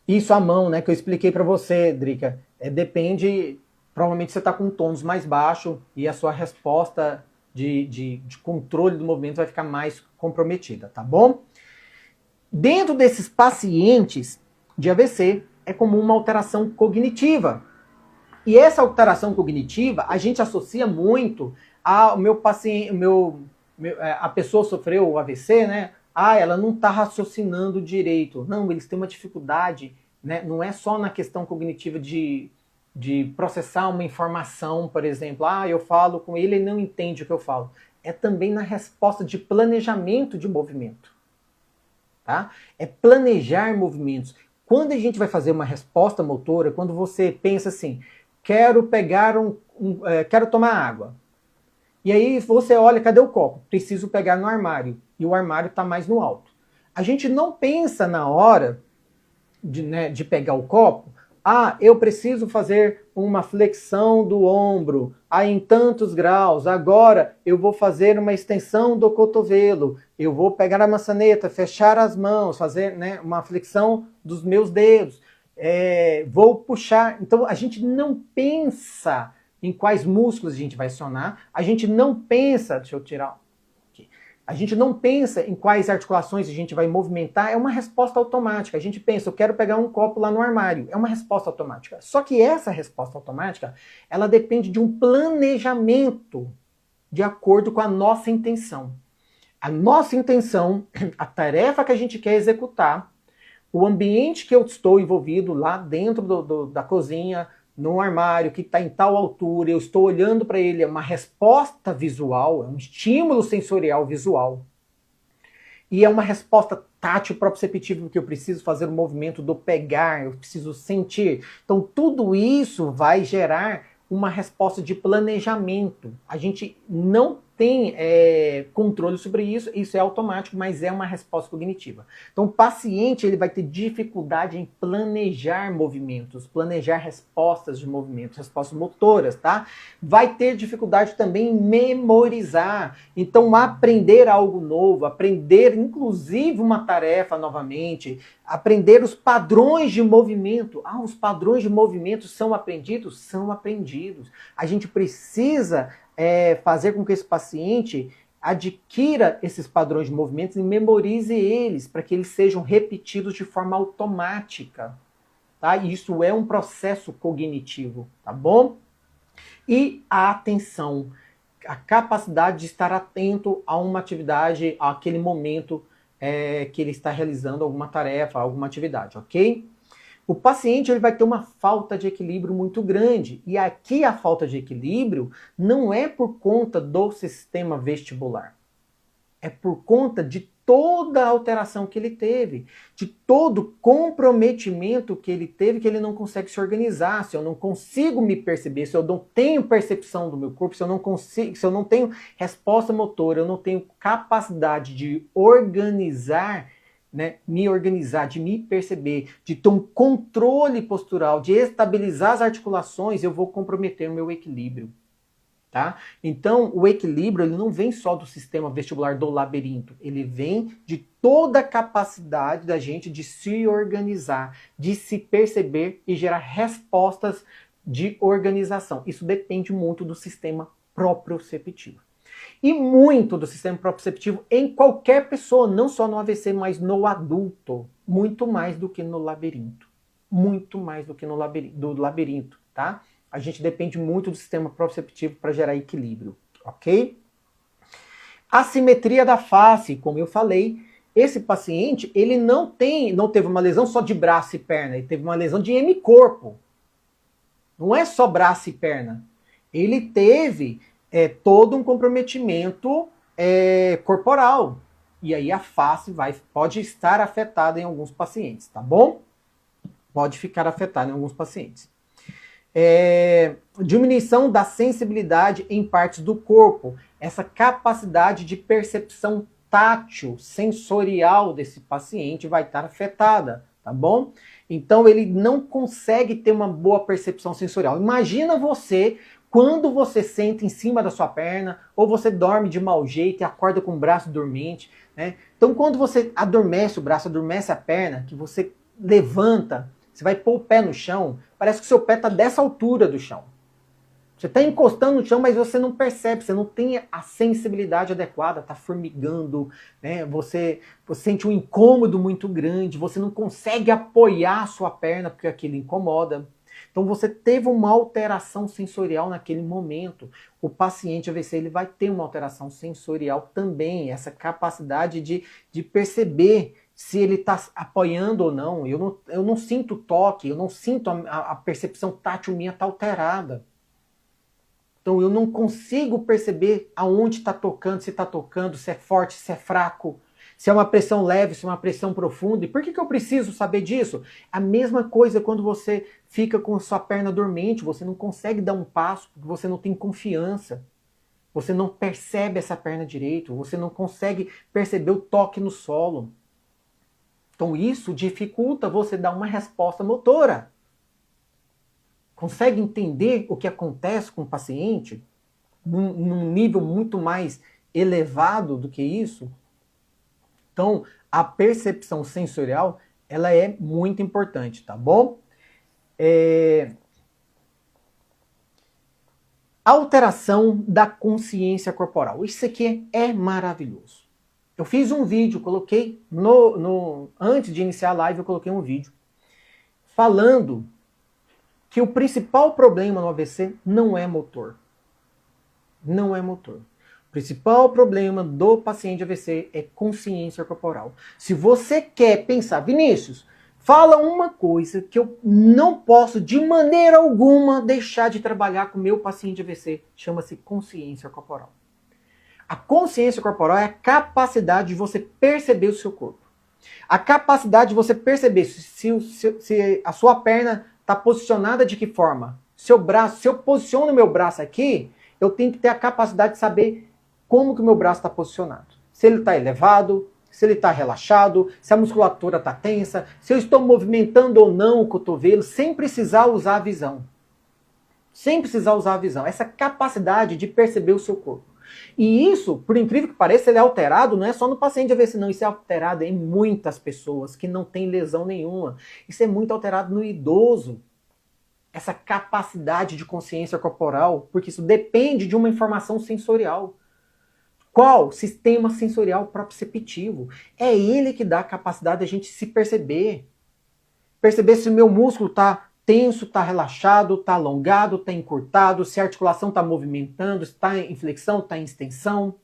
Isso à mão, né, que eu expliquei para você, Drica, depende, provavelmente você tá com um tônus mais baixo e a sua resposta de controle do movimento vai ficar mais comprometida, tá bom? Dentro desses pacientes de AVC, é comum uma alteração cognitiva. E essa alteração cognitiva, a gente associa muito ao meu paciente, a pessoa sofreu o AVC, né? Ela não está raciocinando direito. Não, eles têm uma dificuldade, né? Não é só na questão cognitiva de processar uma informação, por exemplo, eu falo com ele, ele não entende o que eu falo. É também na resposta de planejamento de movimento. Tá? É planejar movimentos. Quando a gente vai fazer uma resposta motora, quando você pensa assim, quero pegar quero tomar água. E aí você olha, cadê o copo? Preciso pegar no armário. E o armário está mais no alto. A gente não pensa na hora de pegar o copo, eu preciso fazer uma flexão do ombro, em tantos graus, agora eu vou fazer uma extensão do cotovelo, eu vou pegar a maçaneta, fechar as mãos, fazer, né, uma flexão dos meus dedos. vou puxar. Então a gente não pensa em quais músculos a gente vai acionar, a gente não pensa, deixa eu tirar aqui, a gente não pensa em quais articulações a gente vai movimentar, é uma resposta automática. A gente pensa, eu quero pegar um copo lá no armário, é uma resposta automática. Só que essa resposta automática, ela depende de um planejamento de acordo com a nossa intenção. A nossa intenção, a tarefa que a gente quer executar, o ambiente que eu estou envolvido lá dentro da cozinha, no armário, que está em tal altura, eu estou olhando para ele, é uma resposta visual, é um estímulo sensorial visual. E é uma resposta tátil proprioceptiva, porque eu preciso fazer o movimento do pegar, eu preciso sentir. Então tudo isso vai gerar uma resposta de planejamento. A gente não tem controle sobre isso, isso é automático, mas é uma resposta cognitiva. Então o paciente ele vai ter dificuldade em planejar movimentos, planejar respostas de movimentos, respostas motoras, tá? Vai ter dificuldade também em memorizar. Então aprender algo novo, aprender inclusive uma tarefa novamente, aprender os padrões de movimento. Ah, os padrões de movimento são aprendidos? São aprendidos. A gente precisa fazer com que esse paciente adquira esses padrões de movimentos e memorize eles, para que eles sejam repetidos de forma automática. Tá? Isso é um processo cognitivo, tá bom? E a atenção, a capacidade de estar atento a uma atividade, àquele momento que ele está realizando alguma tarefa, alguma atividade, ok? O paciente ele vai ter uma falta de equilíbrio muito grande. E aqui a falta de equilíbrio não é por conta do sistema vestibular. É por conta de toda a alteração que ele teve, de todo comprometimento que ele teve, que ele não consegue se organizar. Se eu não consigo me perceber, se eu não tenho percepção do meu corpo, se eu não consigo, se eu não tenho resposta motora, eu não tenho capacidade de organizar, né, me organizar, de me perceber, de ter um controle postural, de estabilizar as articulações, eu vou comprometer o meu equilíbrio. Tá? Então, o equilíbrio ele não vem só do sistema vestibular do labirinto, ele vem de toda a capacidade da gente de se organizar, de se perceber e gerar respostas de organização. Isso depende muito do sistema proprioceptivo. E muito do sistema proprioceptivo em qualquer pessoa, não só no AVC, mas no adulto. Muito mais do que no labirinto. Muito mais do que no labirinto, tá? A gente depende muito do sistema proprioceptivo para gerar equilíbrio, ok? Assimetria da face, como eu falei, esse paciente, ele não teve uma lesão só de braço e perna, ele teve uma lesão de hemicorpo. Não é só braço e perna. Ele teve todo um comprometimento corporal. E aí a face pode estar afetada em alguns pacientes, tá bom? Pode ficar afetada em alguns pacientes. Diminuição da sensibilidade em partes do corpo. Essa capacidade de percepção tátil, sensorial desse paciente vai estar afetada, tá bom? Então ele não consegue ter uma boa percepção sensorial. Imagina você quando você senta em cima da sua perna, ou você dorme de mau jeito e acorda com o braço dormente, né? Então quando você adormece o braço, adormece a perna, que você levanta, você vai pôr o pé no chão, parece que o seu pé está dessa altura do chão. Você está encostando no chão, mas você não percebe, você não tem a sensibilidade adequada, está formigando, né? Você sente um incômodo muito grande, você não consegue apoiar a sua perna porque aquilo incomoda. Então você teve uma alteração sensorial naquele momento. O paciente AVC ele vai ter uma alteração sensorial também, essa capacidade de perceber se ele está apoiando ou não. Eu não sinto toque, eu não sinto a percepção tátil minha está alterada. Então eu não consigo perceber aonde está tocando, se é forte, se é fraco, se é uma pressão leve, se é uma pressão profunda. E por que eu preciso saber disso? A mesma coisa quando você fica com a sua perna dormente, você não consegue dar um passo, porque você não tem confiança. Você não percebe essa perna direito, você não consegue perceber o toque no solo. Então isso dificulta você dar uma resposta motora. Consegue entender o que acontece com o paciente num nível muito mais elevado do que isso? Então, a percepção sensorial, ela é muito importante, tá bom? Alteração da consciência corporal. Isso aqui é maravilhoso. Eu fiz um vídeo, coloquei antes de iniciar a live, eu coloquei um vídeo falando que o principal problema no AVC não é motor. Não é motor. O principal problema do paciente AVC é consciência corporal. Se você quer pensar, Vinícius, fala uma coisa que eu não posso de maneira alguma deixar de trabalhar com o meu paciente AVC, chama-se consciência corporal. A consciência corporal é a capacidade de você perceber o seu corpo. A capacidade de você perceber se a sua perna está posicionada de que forma. Seu braço, se eu posiciono o meu braço aqui, eu tenho que ter a capacidade de saber como que o meu braço está posicionado. Se ele está elevado, se ele está relaxado, se a musculatura está tensa, se eu estou movimentando ou não o cotovelo, sem precisar usar a visão. Sem precisar usar a visão. Essa capacidade de perceber o seu corpo. E isso, por incrível que pareça, ele é alterado, não é só no paciente AVC, não. Isso é alterado em muitas pessoas que não têm lesão nenhuma. Isso é muito alterado no idoso. Essa capacidade de consciência corporal, porque isso depende de uma informação sensorial. Qual? Sistema sensorial proprioceptivo. É ele que dá a capacidade de a gente se perceber. Perceber se o meu músculo está tenso, está relaxado, está alongado, está encurtado, se a articulação está movimentando, está em flexão, está em extensão.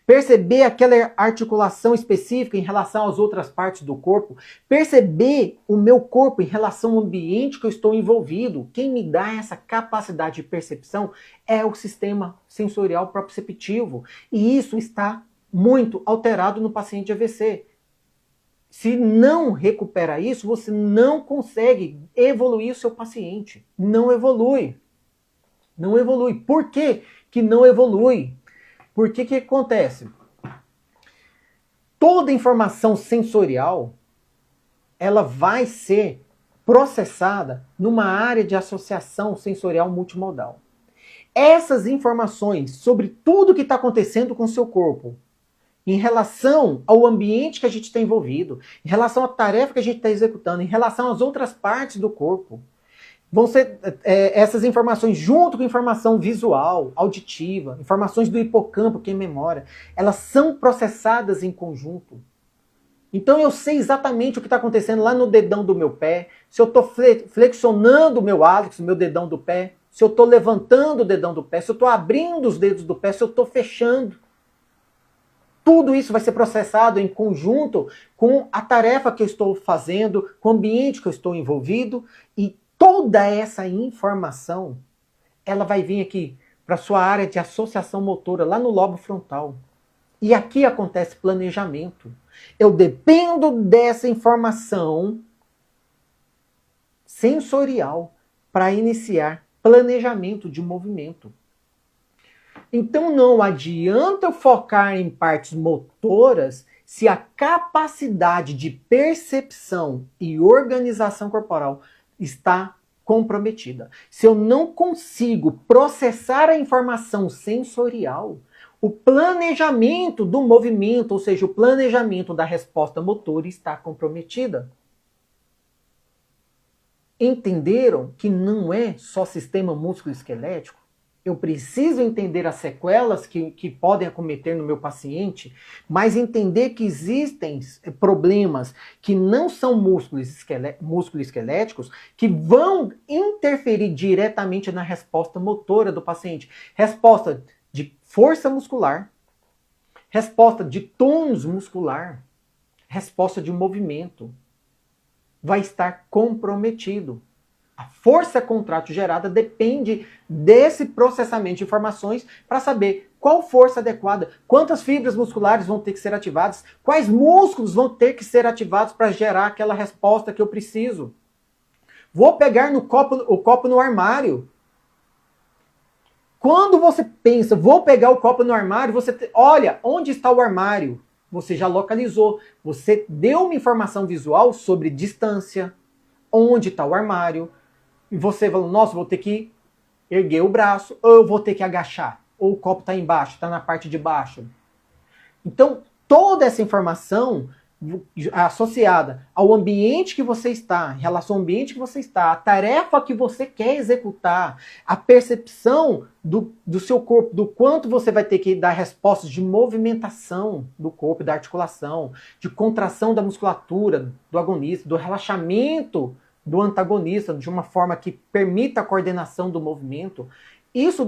Perceber aquela articulação específica em relação às outras partes do corpo. Perceber o meu corpo em relação ao ambiente que eu estou envolvido. Quem me dá essa capacidade de percepção é o sistema sensorial proprioceptivo. E isso está muito alterado no paciente de AVC. Se não recupera isso, você não consegue evoluir o seu paciente. Não evolui. Não evolui. Por que que não evolui? Porque que acontece? Toda informação sensorial, ela vai ser processada numa área de associação sensorial multimodal. Essas informações sobre tudo que está acontecendo com o seu corpo, em relação ao ambiente que a gente está envolvido, em relação à tarefa que a gente está executando, em relação às outras partes do corpo, vão ser essas informações, junto com informação visual, auditiva, informações do hipocampo, que é memória, elas são processadas em conjunto. Então eu sei exatamente o que está acontecendo lá no dedão do meu pé, se eu estou flexionando o meu hálux, o meu dedão do pé, se eu estou levantando o dedão do pé, se eu estou abrindo os dedos do pé, se eu estou fechando. Tudo isso vai ser processado em conjunto com a tarefa que eu estou fazendo, com o ambiente que eu estou envolvido, e toda essa informação, ela vai vir aqui para a sua área de associação motora, lá no lobo frontal. E aqui acontece planejamento. Eu dependo dessa informação sensorial para iniciar planejamento de movimento. Então não adianta eu focar em partes motoras se a capacidade de percepção e organização corporal está comprometida. Se eu não consigo processar a informação sensorial, o planejamento do movimento, ou seja, o planejamento da resposta motora está comprometida. Entenderam que não é só sistema músculo-esquelético? Eu preciso entender as sequelas que podem acometer no meu paciente, mas entender que existem problemas que não são músculo-esqueléticos, que vão interferir diretamente na resposta motora do paciente. Resposta de força muscular, resposta de tônus muscular, resposta de movimento. Vai estar comprometido. A força contrátil gerada depende desse processamento de informações para saber qual força adequada, quantas fibras musculares vão ter que ser ativadas, quais músculos vão ter que ser ativados para gerar aquela resposta que eu preciso. Vou pegar o copo no armário. Quando você pensa, vou pegar o copo no armário, olha, onde está o armário? Você já localizou, você deu uma informação visual sobre distância, onde está o armário, e você falou, nossa, vou ter que erguer o braço, ou eu vou ter que agachar, ou o copo está embaixo, está na parte de baixo. Então, toda essa informação associada ao ambiente que você está, em relação ao ambiente que você está, a tarefa que você quer executar, a percepção do seu corpo, do quanto você vai ter que dar respostas de movimentação do corpo, da articulação, de contração da musculatura, do agonista, do relaxamento do antagonista, de uma forma que permita a coordenação do movimento. Isso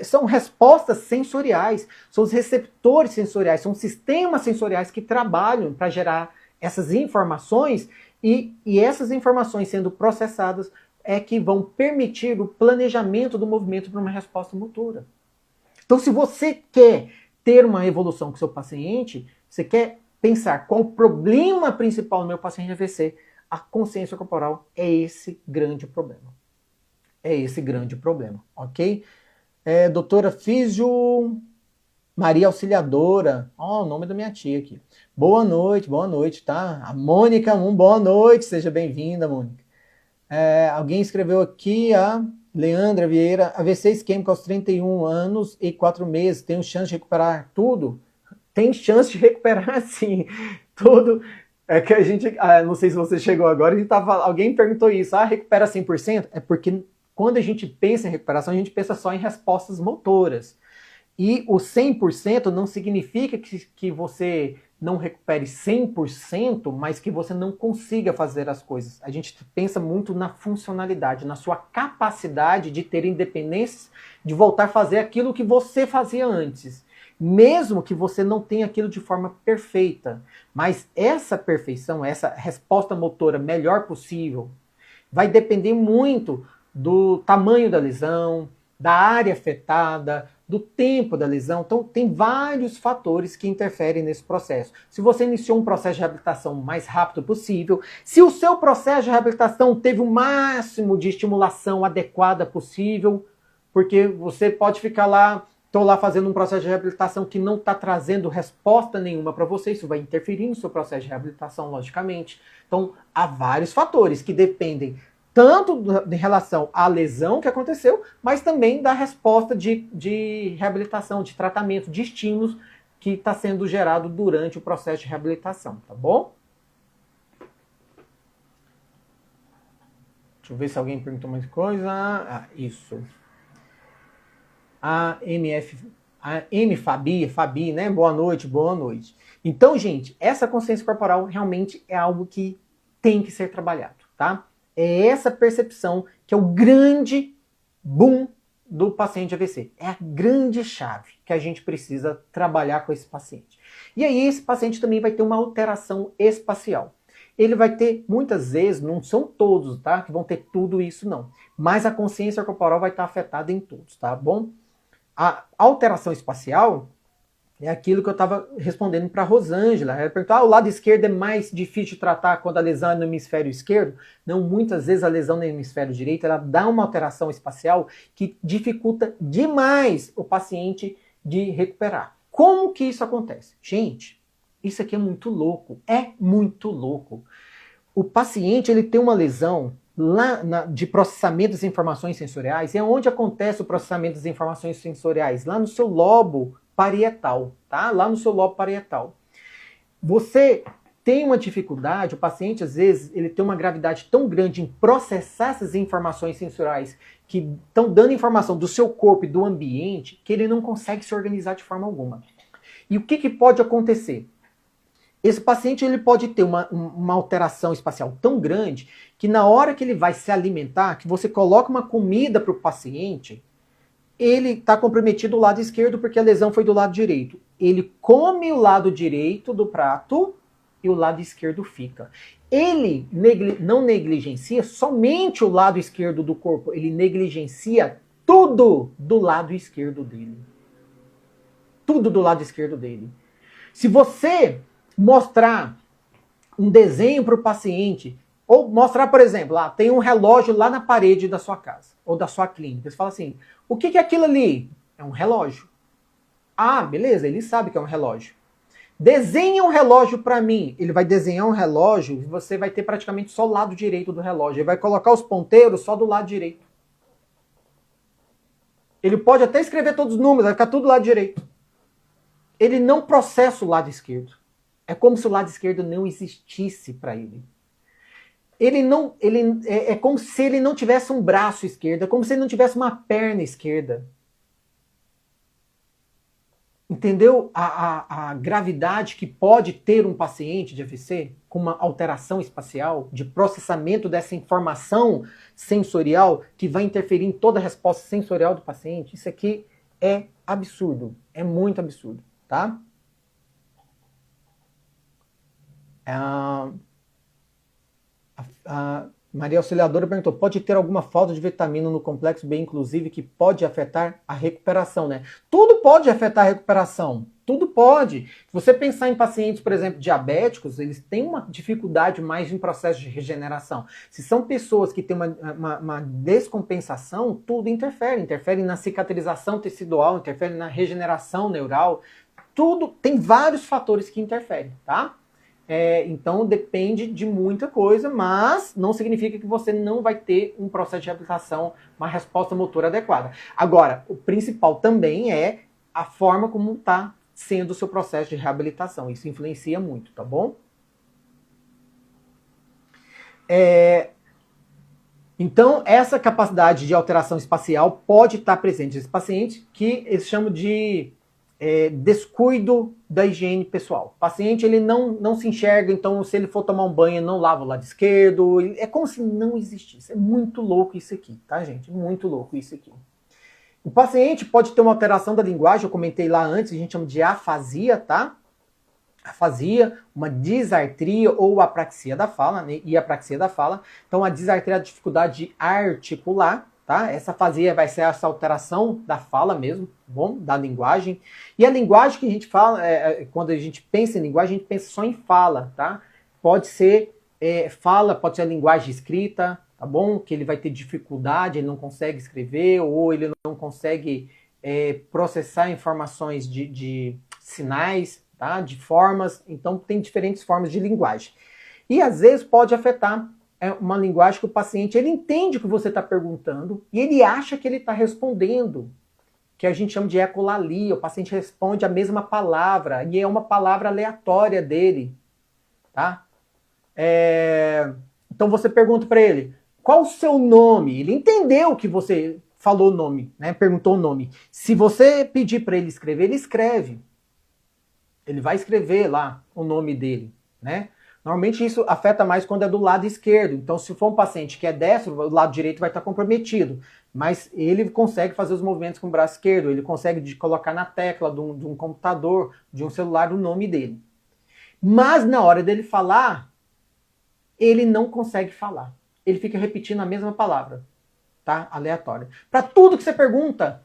são respostas sensoriais, são os receptores sensoriais, são sistemas sensoriais que trabalham para gerar essas informações e essas informações sendo processadas é que vão permitir o planejamento do movimento para uma resposta motora. Então, se você quer ter uma evolução com o seu paciente, você quer pensar qual o problema principal do meu paciente AVC, a consciência corporal é esse grande problema. É esse grande problema, ok? Doutora Físio Maria Auxiliadora. Ó, o nome da minha tia aqui. Boa noite, tá? A Mônica, boa noite, seja bem-vinda, Mônica. Alguém escreveu aqui, a Leandra Vieira, AVC isquêmico aos 31 anos e 4 meses, tem chance de recuperar tudo? Tem chance de recuperar, sim, tudo. É que a gente, não sei se você chegou agora, alguém perguntou isso, recupera 100%? É porque quando a gente pensa em recuperação, a gente pensa só em respostas motoras. E o 100% não significa que você não recupere 100%, mas que você não consiga fazer as coisas. A gente pensa muito na funcionalidade, na sua capacidade de ter independência, de voltar a fazer aquilo que você fazia antes. Mesmo que você não tenha aquilo de forma perfeita. Mas essa perfeição, essa resposta motora melhor possível, vai depender muito do tamanho da lesão, da área afetada, do tempo da lesão. Então, tem vários fatores que interferem nesse processo. Se você iniciou um processo de reabilitação o mais rápido possível, se o seu processo de reabilitação teve o máximo de estimulação adequada possível, porque você pode ficar lá, estou lá fazendo um processo de reabilitação que não está trazendo resposta nenhuma para você, isso vai interferir no seu processo de reabilitação, logicamente. Então, há vários fatores que dependem tanto em relação à lesão que aconteceu, mas também da resposta de reabilitação, de tratamento, de estímulos que está sendo gerado durante o processo de reabilitação, tá bom? Deixa eu ver se alguém perguntou mais coisa. Isso. A Fabi, né? Boa noite. Então, gente, essa consciência corporal realmente é algo que tem que ser trabalhado, tá? É essa percepção que é o grande boom do paciente AVC. É a grande chave que a gente precisa trabalhar com esse paciente. E aí esse paciente também vai ter uma alteração espacial. Ele vai ter, muitas vezes, não são todos, tá? Que vão ter tudo isso, não. Mas a consciência corporal vai estar afetada em todos, tá bom? A alteração espacial é aquilo que eu estava respondendo para a Rosângela. Ela perguntou, o lado esquerdo é mais difícil de tratar quando a lesão é no hemisfério esquerdo? Não, muitas vezes a lesão no hemisfério direito, ela dá uma alteração espacial que dificulta demais o paciente de recuperar. Como que isso acontece? Gente, isso aqui é muito louco. É muito louco. O paciente, ele tem uma lesão lá de processamento das informações sensoriais. É onde acontece o processamento das informações sensoriais? Lá no seu lobo parietal, tá? Lá no seu lobo parietal. Você tem uma dificuldade, o paciente às vezes ele tem uma gravidade tão grande em processar essas informações sensoriais que estão dando informação do seu corpo e do ambiente que ele não consegue se organizar de forma alguma. E o que pode acontecer? Esse paciente ele pode ter uma alteração espacial tão grande que na hora que ele vai se alimentar, que você coloca uma comida para o paciente, ele está comprometido do lado esquerdo porque a lesão foi do lado direito. Ele come o lado direito do prato e o lado esquerdo fica. Ele não negligencia somente o lado esquerdo do corpo, ele negligencia tudo do lado esquerdo dele. Tudo do lado esquerdo dele. Se você mostrar um desenho para o paciente, ou mostrar, por exemplo, tem um relógio lá na parede da sua casa, ou da sua clínica. Você fala assim, o que é aquilo ali? É um relógio. Ah, beleza, ele sabe que é um relógio. Desenha um relógio para mim. Ele vai desenhar um relógio e você vai ter praticamente só o lado direito do relógio. Ele vai colocar os ponteiros só do lado direito. Ele pode até escrever todos os números, vai ficar tudo do lado direito. Ele não processa o lado esquerdo. É como se o lado esquerdo não existisse para ele. É como se ele não tivesse um braço esquerdo, é como se ele não tivesse uma perna esquerda. Entendeu a gravidade que pode ter um paciente de AVC com uma alteração espacial, de processamento dessa informação sensorial que vai interferir em toda a resposta sensorial do paciente? Isso aqui é absurdo, é muito absurdo, tá? A Maria Auxiliadora perguntou, pode ter alguma falta de vitamina no complexo B, inclusive, que pode afetar a recuperação, né? Tudo pode afetar a recuperação, tudo pode. Se você pensar em pacientes, por exemplo, diabéticos, eles têm uma dificuldade mais em processo de regeneração. Se são pessoas que têm uma descompensação, tudo interfere na cicatrização tecidual, interfere na regeneração neural, tudo, tem vários fatores que interferem, tá? Então depende de muita coisa, mas não significa que você não vai ter um processo de reabilitação, uma resposta motora adequada. Agora, o principal também é a forma como está sendo o seu processo de reabilitação. Isso influencia muito, tá bom? Então, essa capacidade de alteração espacial pode estar presente nesse paciente, que eles chamam de descuido da higiene pessoal. O paciente ele não se enxerga, então se ele for tomar um banho, não lava o lado esquerdo. É como se não existisse. É muito louco isso aqui, tá, gente? Muito louco isso aqui. O paciente pode ter uma alteração da linguagem, eu comentei lá antes, a gente chama de afasia, tá? Afasia, uma disartria ou apraxia da fala, né? E apraxia da fala. Então a disartria é a dificuldade de articular, tá? Essa afasia vai ser essa alteração da fala mesmo, bom? Da linguagem. E a linguagem que a gente fala, quando a gente pensa em linguagem, a gente pensa só em fala, tá? Pode ser fala, pode ser a linguagem escrita, tá bom? Que ele vai ter dificuldade, ele não consegue escrever, ou ele não consegue processar informações de sinais, tá? De formas. Então tem diferentes formas de linguagem. E às vezes pode afetar uma linguagem que o paciente ele entende o que você está perguntando e ele acha que ele está respondendo, que a gente chama de ecolalia. O paciente responde a mesma palavra e é uma palavra aleatória dele, tá? Então você pergunta para ele, qual o seu nome? Ele entendeu que você falou o nome, né? Perguntou o nome. Se você pedir para ele escrever, ele escreve. Ele vai escrever lá o nome dele, né? Normalmente isso afeta mais quando é do lado esquerdo. Então, se for um paciente que é destro, o lado direito vai estar comprometido. Mas ele consegue fazer os movimentos com o braço esquerdo, ele consegue colocar na tecla de um computador, de um celular, o nome dele. Mas na hora dele falar, ele não consegue falar. Ele fica repetindo a mesma palavra, tá? Aleatória. Para tudo que você pergunta,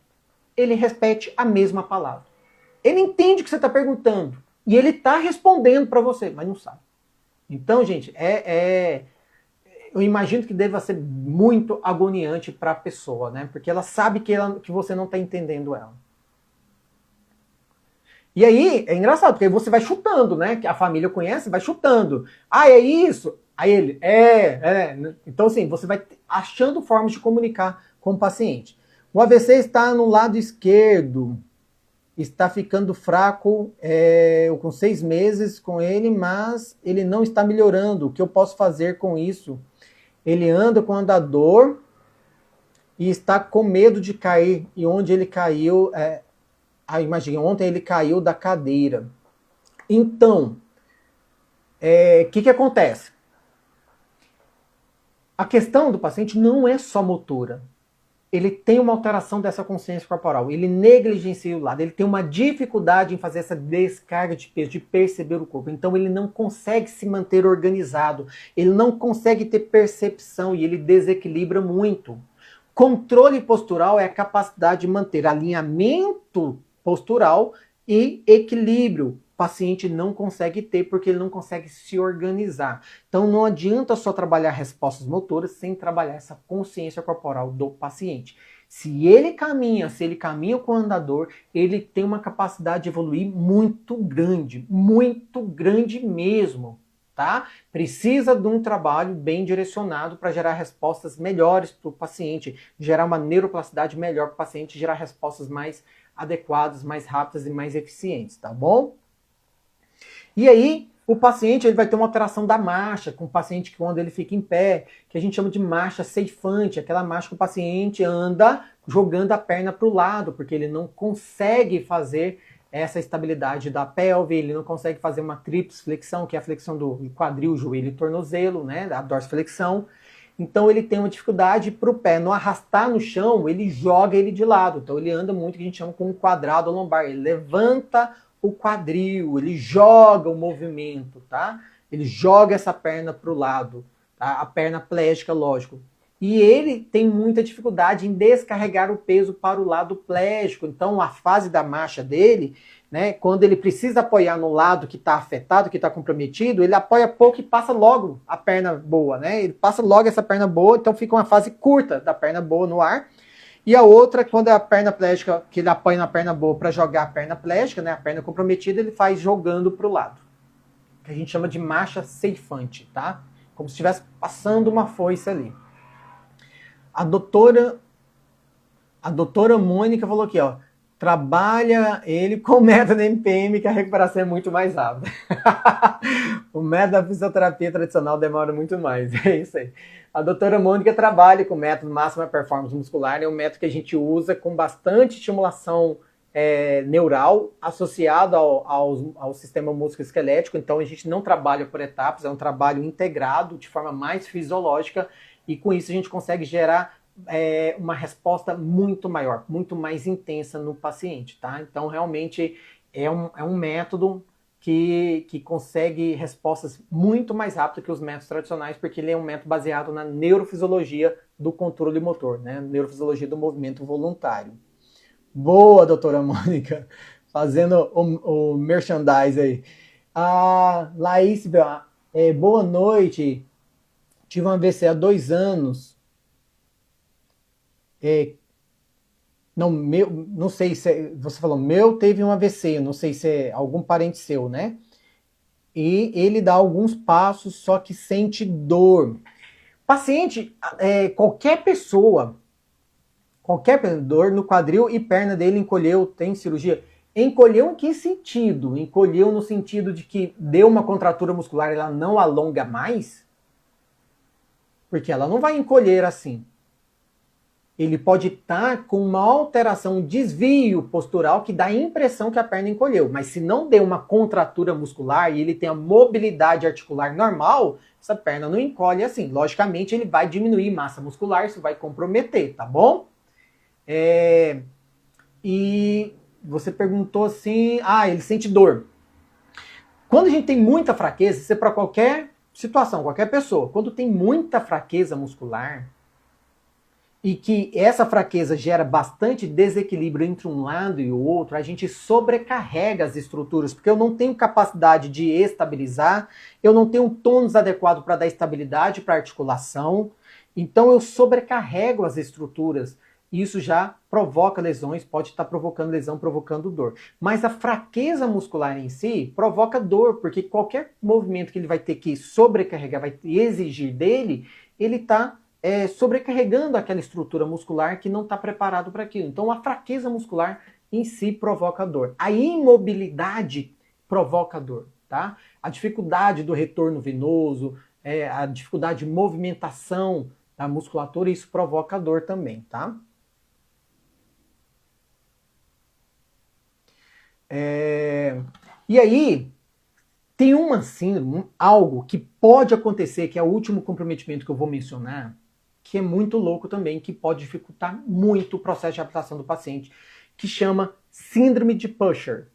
ele repete a mesma palavra. Ele entende o que você está perguntando e ele está respondendo para você, mas não sabe. Então, gente, eu imagino que deva ser muito agoniante para a pessoa, né? Porque ela sabe que você não está entendendo ela. E aí, é engraçado, porque aí você vai chutando, né? Que a família conhece, vai chutando. Ah, é isso? Aí ele, Então, assim, você vai achando formas de comunicar com o paciente. O AVC está no lado esquerdo. Está ficando fraco, com 6 meses com ele, mas ele não está melhorando. O que eu posso fazer com isso? Ele anda com andador e está com medo de cair. E onde ele caiu, imagina, ontem ele caiu da cadeira. Então, o que acontece? A questão do paciente não é só motora. Ele tem uma alteração dessa consciência corporal, ele negligencia o lado, ele tem uma dificuldade em fazer essa descarga de peso, de perceber o corpo. Então ele não consegue se manter organizado, ele não consegue ter percepção e ele desequilibra muito. Controle postural é a capacidade de manter alinhamento postural e equilíbrio. O paciente não consegue ter porque ele não consegue se organizar. Então não adianta só trabalhar respostas motoras sem trabalhar essa consciência corporal do paciente. Se ele caminha com o andador, ele tem uma capacidade de evoluir muito grande mesmo, tá? Precisa de um trabalho bem direcionado para gerar respostas melhores para o paciente, gerar uma neuroplasticidade melhor para o paciente, gerar respostas mais adequadas, mais rápidas e mais eficientes, tá bom? E aí, o paciente ele vai ter uma alteração da marcha, com o paciente que quando ele fica em pé, que a gente chama de marcha ceifante, aquela marcha que o paciente anda jogando a perna para o lado, porque ele não consegue fazer essa estabilidade da pelve, ele não consegue fazer uma tríceps flexão, que é a flexão do quadril, joelho e tornozelo, né, a dorsiflexão. Então ele tem uma dificuldade para o pé não arrastar no chão, ele joga ele de lado. Então ele anda muito, que a gente chama com um quadrado lombar. Ele levanta o quadril, ele joga o movimento, tá? Ele joga essa perna para o lado, tá? A perna plégica, lógico. E ele tem muita dificuldade em descarregar o peso para o lado plégico. Então a fase da marcha dele, né, quando ele precisa apoiar no lado que está afetado, que está comprometido, ele apoia pouco e passa logo a perna boa, né? Ele passa logo essa perna boa, então fica uma fase curta da perna boa no ar. E a outra, quando é a perna plégica, que ele apoia na perna boa para jogar a perna plégica, né, a perna comprometida, ele faz jogando para o lado. Que a gente chama de marcha ceifante, tá? Como se estivesse passando uma foice ali. A doutora Mônica falou aqui, ó. Trabalha ele com o método MPM, que a recuperação é muito mais rápida. O método da fisioterapia tradicional demora muito mais. É isso aí. A doutora Mônica trabalha com o método Máxima Performance Muscular. É um método que a gente usa com bastante estimulação neural associado ao sistema músculo-esquelético. Então a gente não trabalha por etapas, é um trabalho integrado de forma mais fisiológica. E com isso a gente consegue gerar uma resposta muito maior, muito mais intensa no paciente, tá? Então, realmente, é um método que consegue respostas muito mais rápidas que os métodos tradicionais, porque ele é um método baseado na neurofisiologia do controle motor, né? Neurofisiologia do movimento voluntário. Boa, doutora Mônica, fazendo o merchandise aí. Laís, boa noite. Tive um AVC há 2 anos. Não sei se você falou, meu teve um AVC, não sei se é algum parente seu, né? E ele dá alguns passos, só que sente dor. Paciente, qualquer pessoa, dor no quadril e perna dele encolheu, tem cirurgia. Encolheu em que sentido? Encolheu no sentido de que deu uma contratura muscular e ela não alonga mais? Porque ela não vai encolher assim. Ele pode estar com uma alteração, um desvio postural que dá a impressão que a perna encolheu. Mas se não deu uma contratura muscular e ele tem a mobilidade articular normal, essa perna não encolhe assim. Logicamente, ele vai diminuir massa muscular, isso vai comprometer, tá bom? E você perguntou assim, ele sente dor. Quando a gente tem muita fraqueza, isso é para qualquer situação, qualquer pessoa. Quando tem muita fraqueza muscular, e que essa fraqueza gera bastante desequilíbrio entre um lado e o outro, a gente sobrecarrega as estruturas, porque eu não tenho capacidade de estabilizar, eu não tenho um tônus adequado para dar estabilidade para a articulação, então eu sobrecarrego as estruturas. Isso já provoca lesões, pode estar provocando lesão, provocando dor. Mas a fraqueza muscular em si provoca dor, porque qualquer movimento que ele vai ter que sobrecarregar, vai exigir dele, ele está sobrecarregando aquela estrutura muscular que não está preparado para aquilo. Então a fraqueza muscular em si provoca dor. A imobilidade provoca dor, tá? A dificuldade do retorno venoso, a dificuldade de movimentação da musculatura, isso provoca dor também, tá? E aí, tem uma síndrome, algo que pode acontecer, que é o último comprometimento que eu vou mencionar, que é muito louco também, que pode dificultar muito o processo de adaptação do paciente, que chama síndrome de Pusher,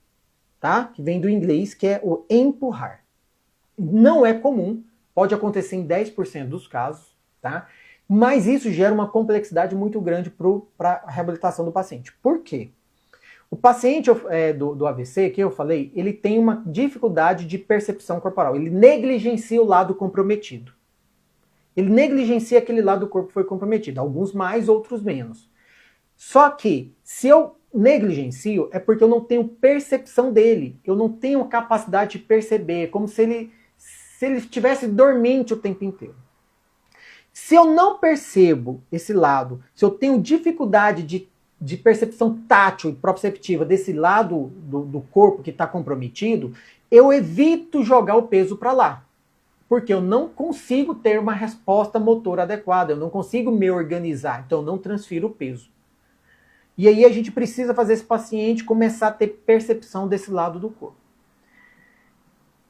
tá? Que vem do inglês, que é o empurrar. Não é comum, pode acontecer em 10% dos casos, tá? Mas isso gera uma complexidade muito grande para a reabilitação do paciente. Por quê? O paciente do AVC, que eu falei, ele tem uma dificuldade de percepção corporal. Ele negligencia o lado comprometido. Ele negligencia aquele lado do corpo que foi comprometido. Alguns mais, outros menos. Só que, se eu negligencio, é porque eu não tenho percepção dele. Eu não tenho capacidade de perceber. É como se ele estivesse dormente o tempo inteiro. Se eu não percebo esse lado, se eu tenho dificuldade de de percepção tátil e proprioceptiva desse lado do corpo que está comprometido, eu evito jogar o peso para lá. Porque eu não consigo ter uma resposta motora adequada, eu não consigo me organizar, então eu não transfiro o peso. E aí a gente precisa fazer esse paciente começar a ter percepção desse lado do corpo.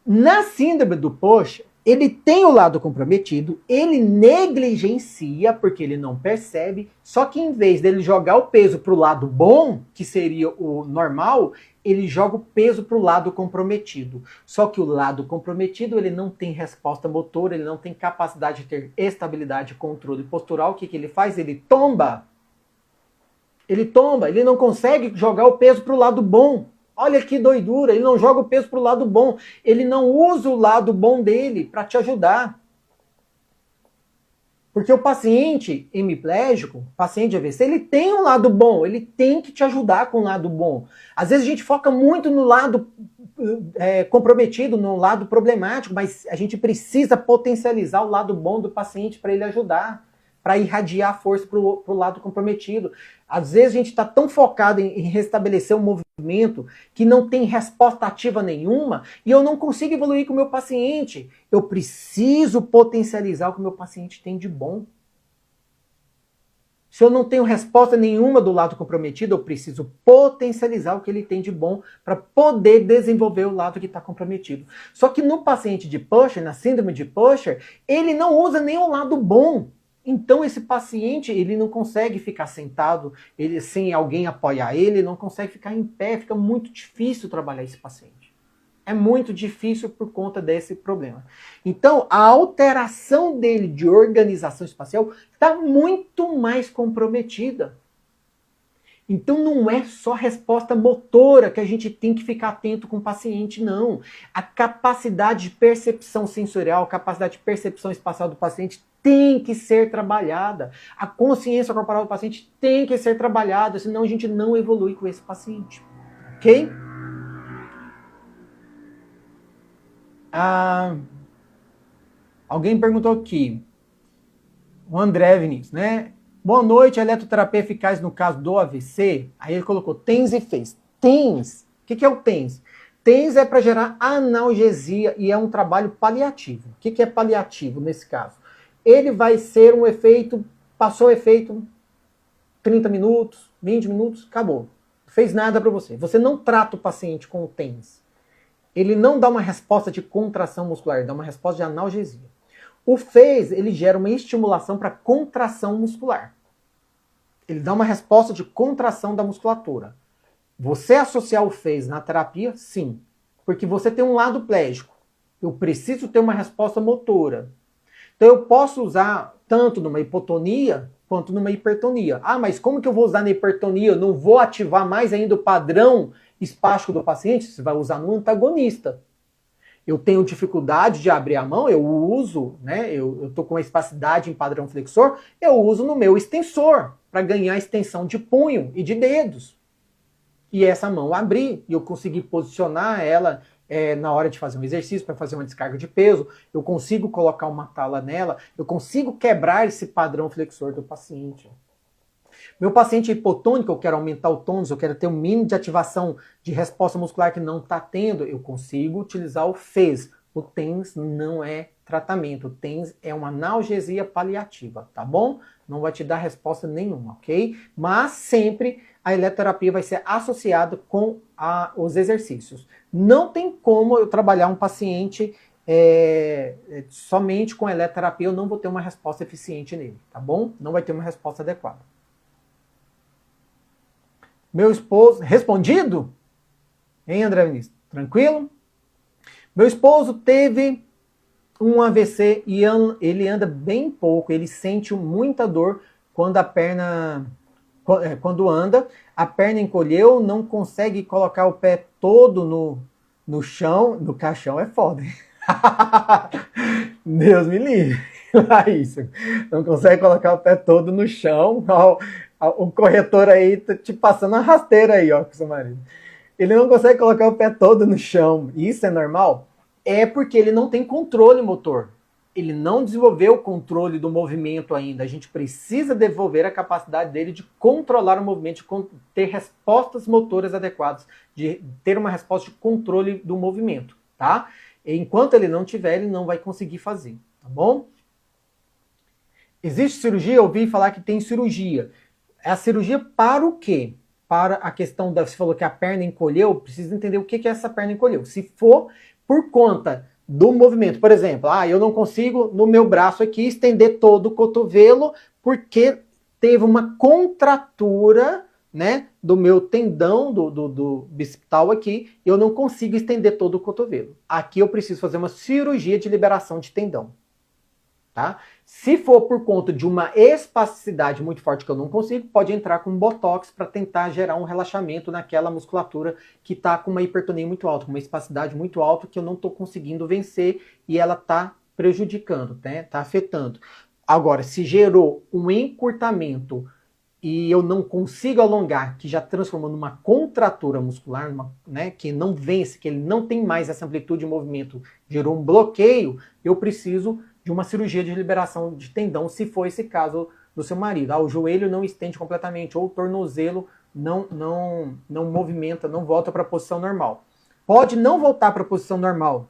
Na síndrome do Pusher, ele tem o lado comprometido, ele negligencia porque ele não percebe, só que em vez dele jogar o peso para o lado bom, que seria o normal, ele joga o peso para o lado comprometido. Só que o lado comprometido ele não tem resposta motora, ele não tem capacidade de ter estabilidade, controle postural. O que ele faz? Ele tomba. Ele não consegue jogar o peso para o lado bom. Olha que doidura, ele não joga o peso para o lado bom. Ele não usa o lado bom dele para te ajudar. Porque o paciente hemiplégico, paciente de AVC, ele tem um lado bom, ele tem que te ajudar com o lado bom. Às vezes a gente foca muito no lado comprometido, no lado problemático, mas a gente precisa potencializar o lado bom do paciente para ele ajudar, para irradiar força para o lado comprometido. Às vezes a gente está tão focado em restabelecer um movimento que não tem resposta ativa nenhuma e eu não consigo evoluir com o meu paciente. Eu preciso potencializar o que o meu paciente tem de bom. Se eu não tenho resposta nenhuma do lado comprometido, eu preciso potencializar o que ele tem de bom para poder desenvolver o lado que está comprometido. Só que no paciente de Pusher, na síndrome de Pusher, ele não usa nem o lado bom. Então esse paciente, ele não consegue ficar sentado, ele sem alguém apoiar ele, não consegue ficar em pé, fica muito difícil trabalhar esse paciente. É muito difícil por conta desse problema. Então a alteração dele de organização espacial está muito mais comprometida. Então não é só resposta motora que a gente tem que ficar atento com o paciente, não. A capacidade de percepção sensorial, a capacidade de percepção espacial do paciente tem que ser trabalhada. A consciência corporal do paciente tem que ser trabalhada, senão a gente não evolui com esse paciente. Ok? Alguém perguntou aqui, o André Vinícius, né? Boa noite, eletroterapia eficaz no caso do AVC? Aí ele colocou TENS e FES. TENS, o que é o TENS? TENS é para gerar analgesia e é um trabalho paliativo. O que é paliativo nesse caso? Ele vai ser um efeito, passou o efeito 30 minutos, 20 minutos, acabou. Não fez nada para você. Você não trata o paciente com o TENS. Ele não dá uma resposta de contração muscular, ele dá uma resposta de analgesia. O FES, ele gera uma estimulação para contração muscular. Ele dá uma resposta de contração da musculatura. Você associar o FES na terapia? Sim. Porque você tem um lado plégico. Eu preciso ter uma resposta motora. Então eu posso usar tanto numa hipotonia quanto numa hipertonia. Ah, mas como que eu vou usar na hipertonia? Eu não vou ativar mais ainda o padrão espástico do paciente? Você vai usar no antagonista. Eu tenho dificuldade de abrir a mão, eu uso, né? Eu estou com a espacidade em padrão flexor, eu uso no meu extensor para ganhar extensão de punho e de dedos. E essa mão abrir, e eu conseguir posicionar ela na hora de fazer um exercício, para fazer uma descarga de peso, eu consigo colocar uma tala nela, eu consigo quebrar esse padrão flexor do paciente. Meu paciente hipotônico, eu quero aumentar o tônus, eu quero ter um mínimo de ativação de resposta muscular que não está tendo, eu consigo utilizar o FES. O TENS não é tratamento, o TENS é uma analgesia paliativa, tá bom? Não vai te dar resposta nenhuma, ok? Mas sempre a eletroterapia vai ser associada com os exercícios. Não tem como eu trabalhar um paciente somente com eletroterapia, eu não vou ter uma resposta eficiente nele, tá bom? Não vai ter uma resposta adequada. Meu esposo... Respondido? Hein, André Vinícius? Tranquilo? Meu esposo teve um AVC e ele anda bem pouco. Ele sente muita dor quando a perna... Quando anda, a perna encolheu, não consegue colocar o pé todo no chão. No caixão é foda, hein? Deus me livre. Isso. Não consegue colocar o pé todo no chão. O corretor aí tá te passando uma rasteira aí, ó, com seu marido. Ele não consegue colocar o pé todo no chão. Isso é normal? É porque ele não tem controle motor. ele não desenvolveu o controle do movimento ainda. A gente precisa desenvolver a capacidade dele de controlar o movimento, de ter respostas motoras adequadas, de ter uma resposta de controle do movimento, tá? Enquanto ele não tiver, ele não vai conseguir fazer, tá bom? Existe cirurgia? Eu ouvi falar que tem cirurgia. É a cirurgia para o quê? Para a questão da... Você falou que a perna encolheu, precisa entender o que é essa perna encolheu. Se for por conta do movimento, por exemplo, eu não consigo no meu braço aqui estender todo o cotovelo porque teve uma contratura, né, do meu tendão, do bicipital aqui, eu não consigo estender todo o cotovelo. Aqui eu preciso fazer uma cirurgia de liberação de tendão. Tá? Se for por conta de uma espasticidade muito forte que eu não consigo, pode entrar com botox para tentar gerar um relaxamento naquela musculatura que está com uma hipertonia muito alta, com uma espasticidade muito alta que eu não estou conseguindo vencer e ela está prejudicando, né? Está afetando. Agora, se gerou um encurtamento e eu não consigo alongar, que já transformou numa contratura muscular, né, que não vence, que ele não tem mais essa amplitude de movimento, gerou um bloqueio, eu preciso de uma cirurgia de liberação de tendão, se for esse caso do seu marido. O joelho não estende completamente, ou o tornozelo não movimenta, não volta para a posição normal. Pode não voltar para a posição normal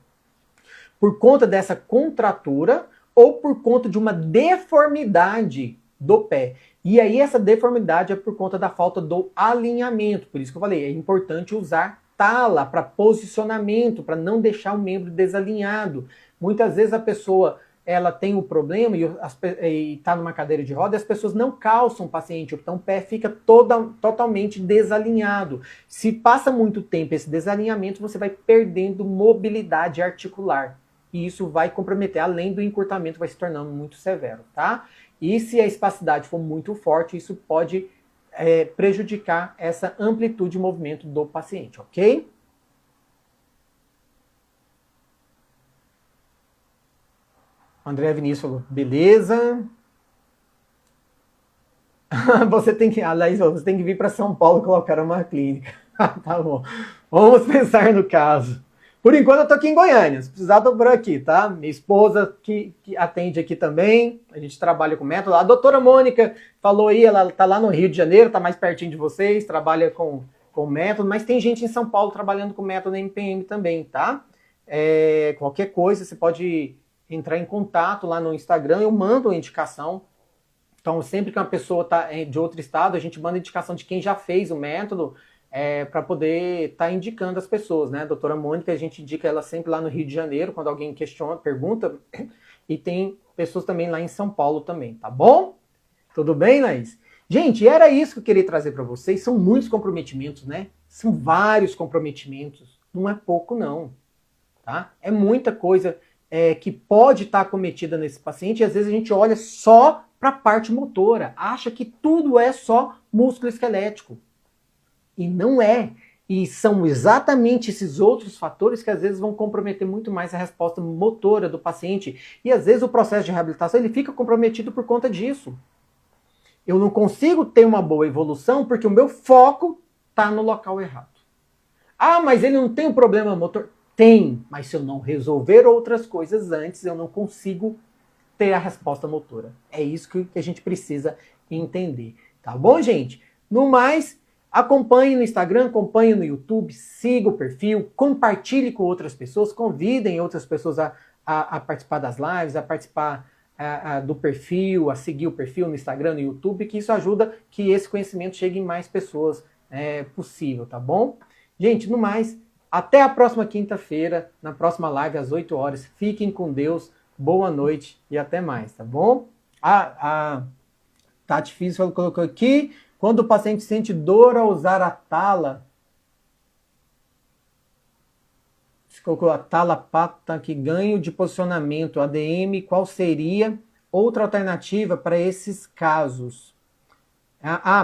por conta dessa contratura ou por conta de uma deformidade do pé. E aí essa deformidade é por conta da falta do alinhamento. Por isso que eu falei, é importante usar tala para posicionamento, para não deixar o membro desalinhado. Muitas vezes a pessoa ela tem um problema e está numa cadeira de roda e as pessoas não calçam o paciente, então o pé fica totalmente desalinhado. Se passa muito tempo esse desalinhamento, você vai perdendo mobilidade articular. E isso vai comprometer, além do encurtamento, vai se tornando muito severo, tá? E se a espasticidade for muito forte, isso pode prejudicar essa amplitude de movimento do paciente, ok? André Vinícius falou, beleza. Você tem que vir para São Paulo colocar uma clínica. Tá bom. Vamos pensar no caso. Por enquanto eu tô aqui em Goiânia. Se precisar, tô por aqui, tá? Minha esposa que atende aqui também. A gente trabalha com método. A doutora Mônica falou aí, ela tá lá no Rio de Janeiro, tá mais pertinho de vocês, trabalha com método, mas tem gente em São Paulo trabalhando com método MPM também, tá? Qualquer coisa, você pode entrar em contato lá no Instagram, eu mando a indicação. Então, sempre que uma pessoa está de outro estado, a gente manda indicação de quem já fez o método para poder estar indicando as pessoas, né? A doutora Mônica, a gente indica ela sempre lá no Rio de Janeiro, quando alguém questiona, pergunta, e tem pessoas também lá em São Paulo também, tá bom? Tudo bem, Laís? Gente, era isso que eu queria trazer para vocês. São muitos comprometimentos, né? São vários comprometimentos. Não é pouco, não. Tá? É muita coisa que pode estar cometida nesse paciente, e às vezes a gente olha só para a parte motora, acha que tudo é só músculo esquelético. E não é. E são exatamente esses outros fatores que às vezes vão comprometer muito mais a resposta motora do paciente. E às vezes o processo de reabilitação ele fica comprometido por conta disso. Eu não consigo ter uma boa evolução porque o meu foco está no local errado. Mas ele não tem um problema motor? Tem, mas se eu não resolver outras coisas antes, eu não consigo ter a resposta motora. É isso que a gente precisa entender. Tá bom, gente? No mais, acompanhe no Instagram, acompanhe no YouTube, siga o perfil, compartilhe com outras pessoas, convidem outras pessoas a participar das lives, a participar do perfil, a seguir o perfil no Instagram, no YouTube, que isso ajuda que esse conhecimento chegue em mais pessoas possível, tá bom? Gente, no mais, até a próxima quinta-feira, na próxima live às 8 horas. Fiquem com Deus, boa noite e até mais, tá bom? A Tati Física colocou aqui, quando o paciente sente dor ao usar a tala, você colocou a tala pata que ganho de posicionamento, ADM, qual seria outra alternativa para esses casos?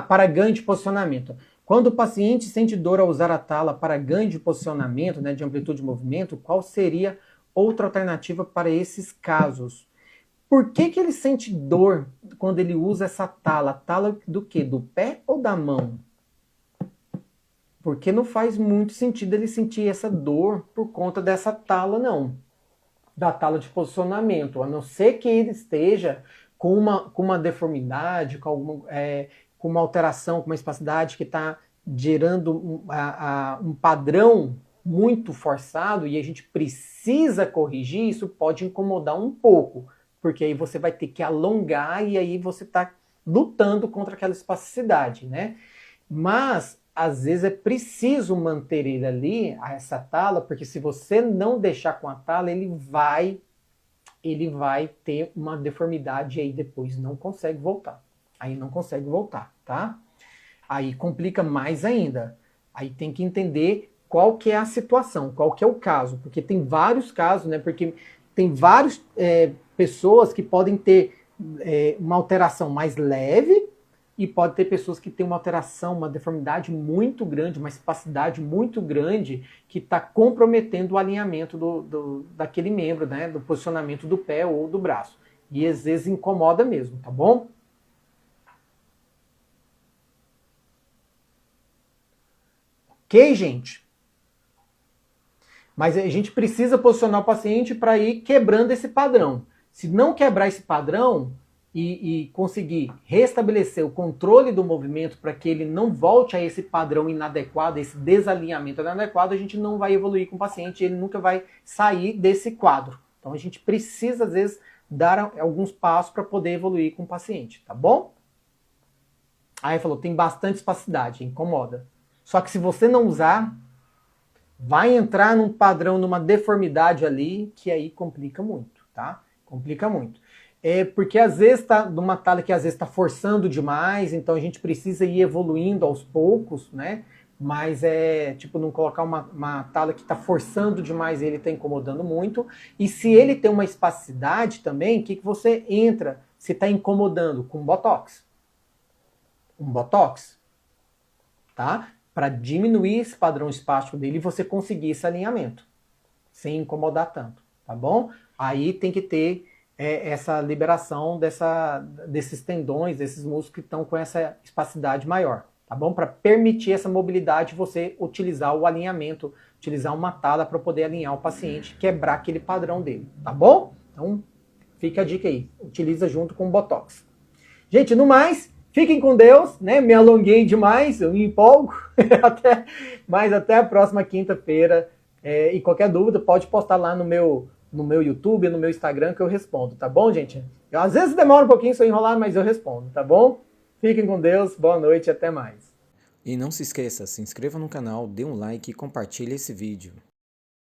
Para ganho de posicionamento. Quando o paciente sente dor ao usar a tala para ganho de posicionamento, né, de amplitude de movimento, qual seria outra alternativa para esses casos? Por que ele sente dor quando ele usa essa tala? Tala do quê? Do pé ou da mão? Porque não faz muito sentido ele sentir essa dor por conta dessa tala, não. da tala de posicionamento, a não ser que ele esteja com uma deformidade, com uma alteração, com uma espacidade que está gerando um padrão muito forçado e a gente precisa corrigir, isso pode incomodar um pouco, porque aí você vai ter que alongar e aí você está lutando contra aquela espasticidade, né? Mas às vezes é preciso manter ele ali, essa tala, porque se você não deixar com a tala, ele vai ter uma deformidade e aí depois não consegue voltar. Aí não consegue voltar, tá? Aí complica mais ainda. Aí tem que entender qual que é a situação, qual que é o caso, porque tem vários casos, né? Porque tem várias pessoas que podem ter uma alteração mais leve e pode ter pessoas que têm uma alteração, uma deformidade muito grande, uma espacidade muito grande que está comprometendo o alinhamento daquele membro, né? Do posicionamento do pé ou do braço. E às vezes incomoda mesmo, tá bom? Ok, gente? Mas a gente precisa posicionar o paciente para ir quebrando esse padrão. Se não quebrar esse padrão e conseguir restabelecer o controle do movimento para que ele não volte a esse padrão inadequado, esse desalinhamento inadequado, a gente não vai evoluir com o paciente, ele nunca vai sair desse quadro. Então a gente precisa, às vezes, dar alguns passos para poder evoluir com o paciente, tá bom? Aí falou, tem bastante espacidade, incomoda. Só que se você não usar, vai entrar num padrão, numa deformidade ali, que aí complica muito, tá? Complica muito. Porque às vezes tá numa tala que às vezes está forçando demais, então a gente precisa ir evoluindo aos poucos, né? Mas tipo não colocar uma tala que está forçando demais, ele está incomodando muito. E se ele tem uma espasticidade também, o que você entra? Se está incomodando com botox. Um botox, tá? Para diminuir esse padrão espástico dele e você conseguir esse alinhamento, sem incomodar tanto, tá bom? Aí tem que ter essa liberação desses tendões, desses músculos que estão com essa espacidade maior, tá bom? Para permitir essa mobilidade, você utilizar o alinhamento, utilizar uma tala para poder alinhar o paciente, quebrar aquele padrão dele, tá bom? Então, fica a dica aí, utiliza junto com o Botox. Gente, no mais, fiquem com Deus, né? Me alonguei demais, eu me empolgo. Mas até a próxima quinta-feira. E qualquer dúvida, pode postar lá no meu YouTube, no meu Instagram, que eu respondo, tá bom, gente? Às vezes demora um pouquinho se eu enrolar, mas eu respondo, tá bom? Fiquem com Deus, boa noite e até mais. E não se esqueça, se inscreva no canal, dê um like e compartilhe esse vídeo.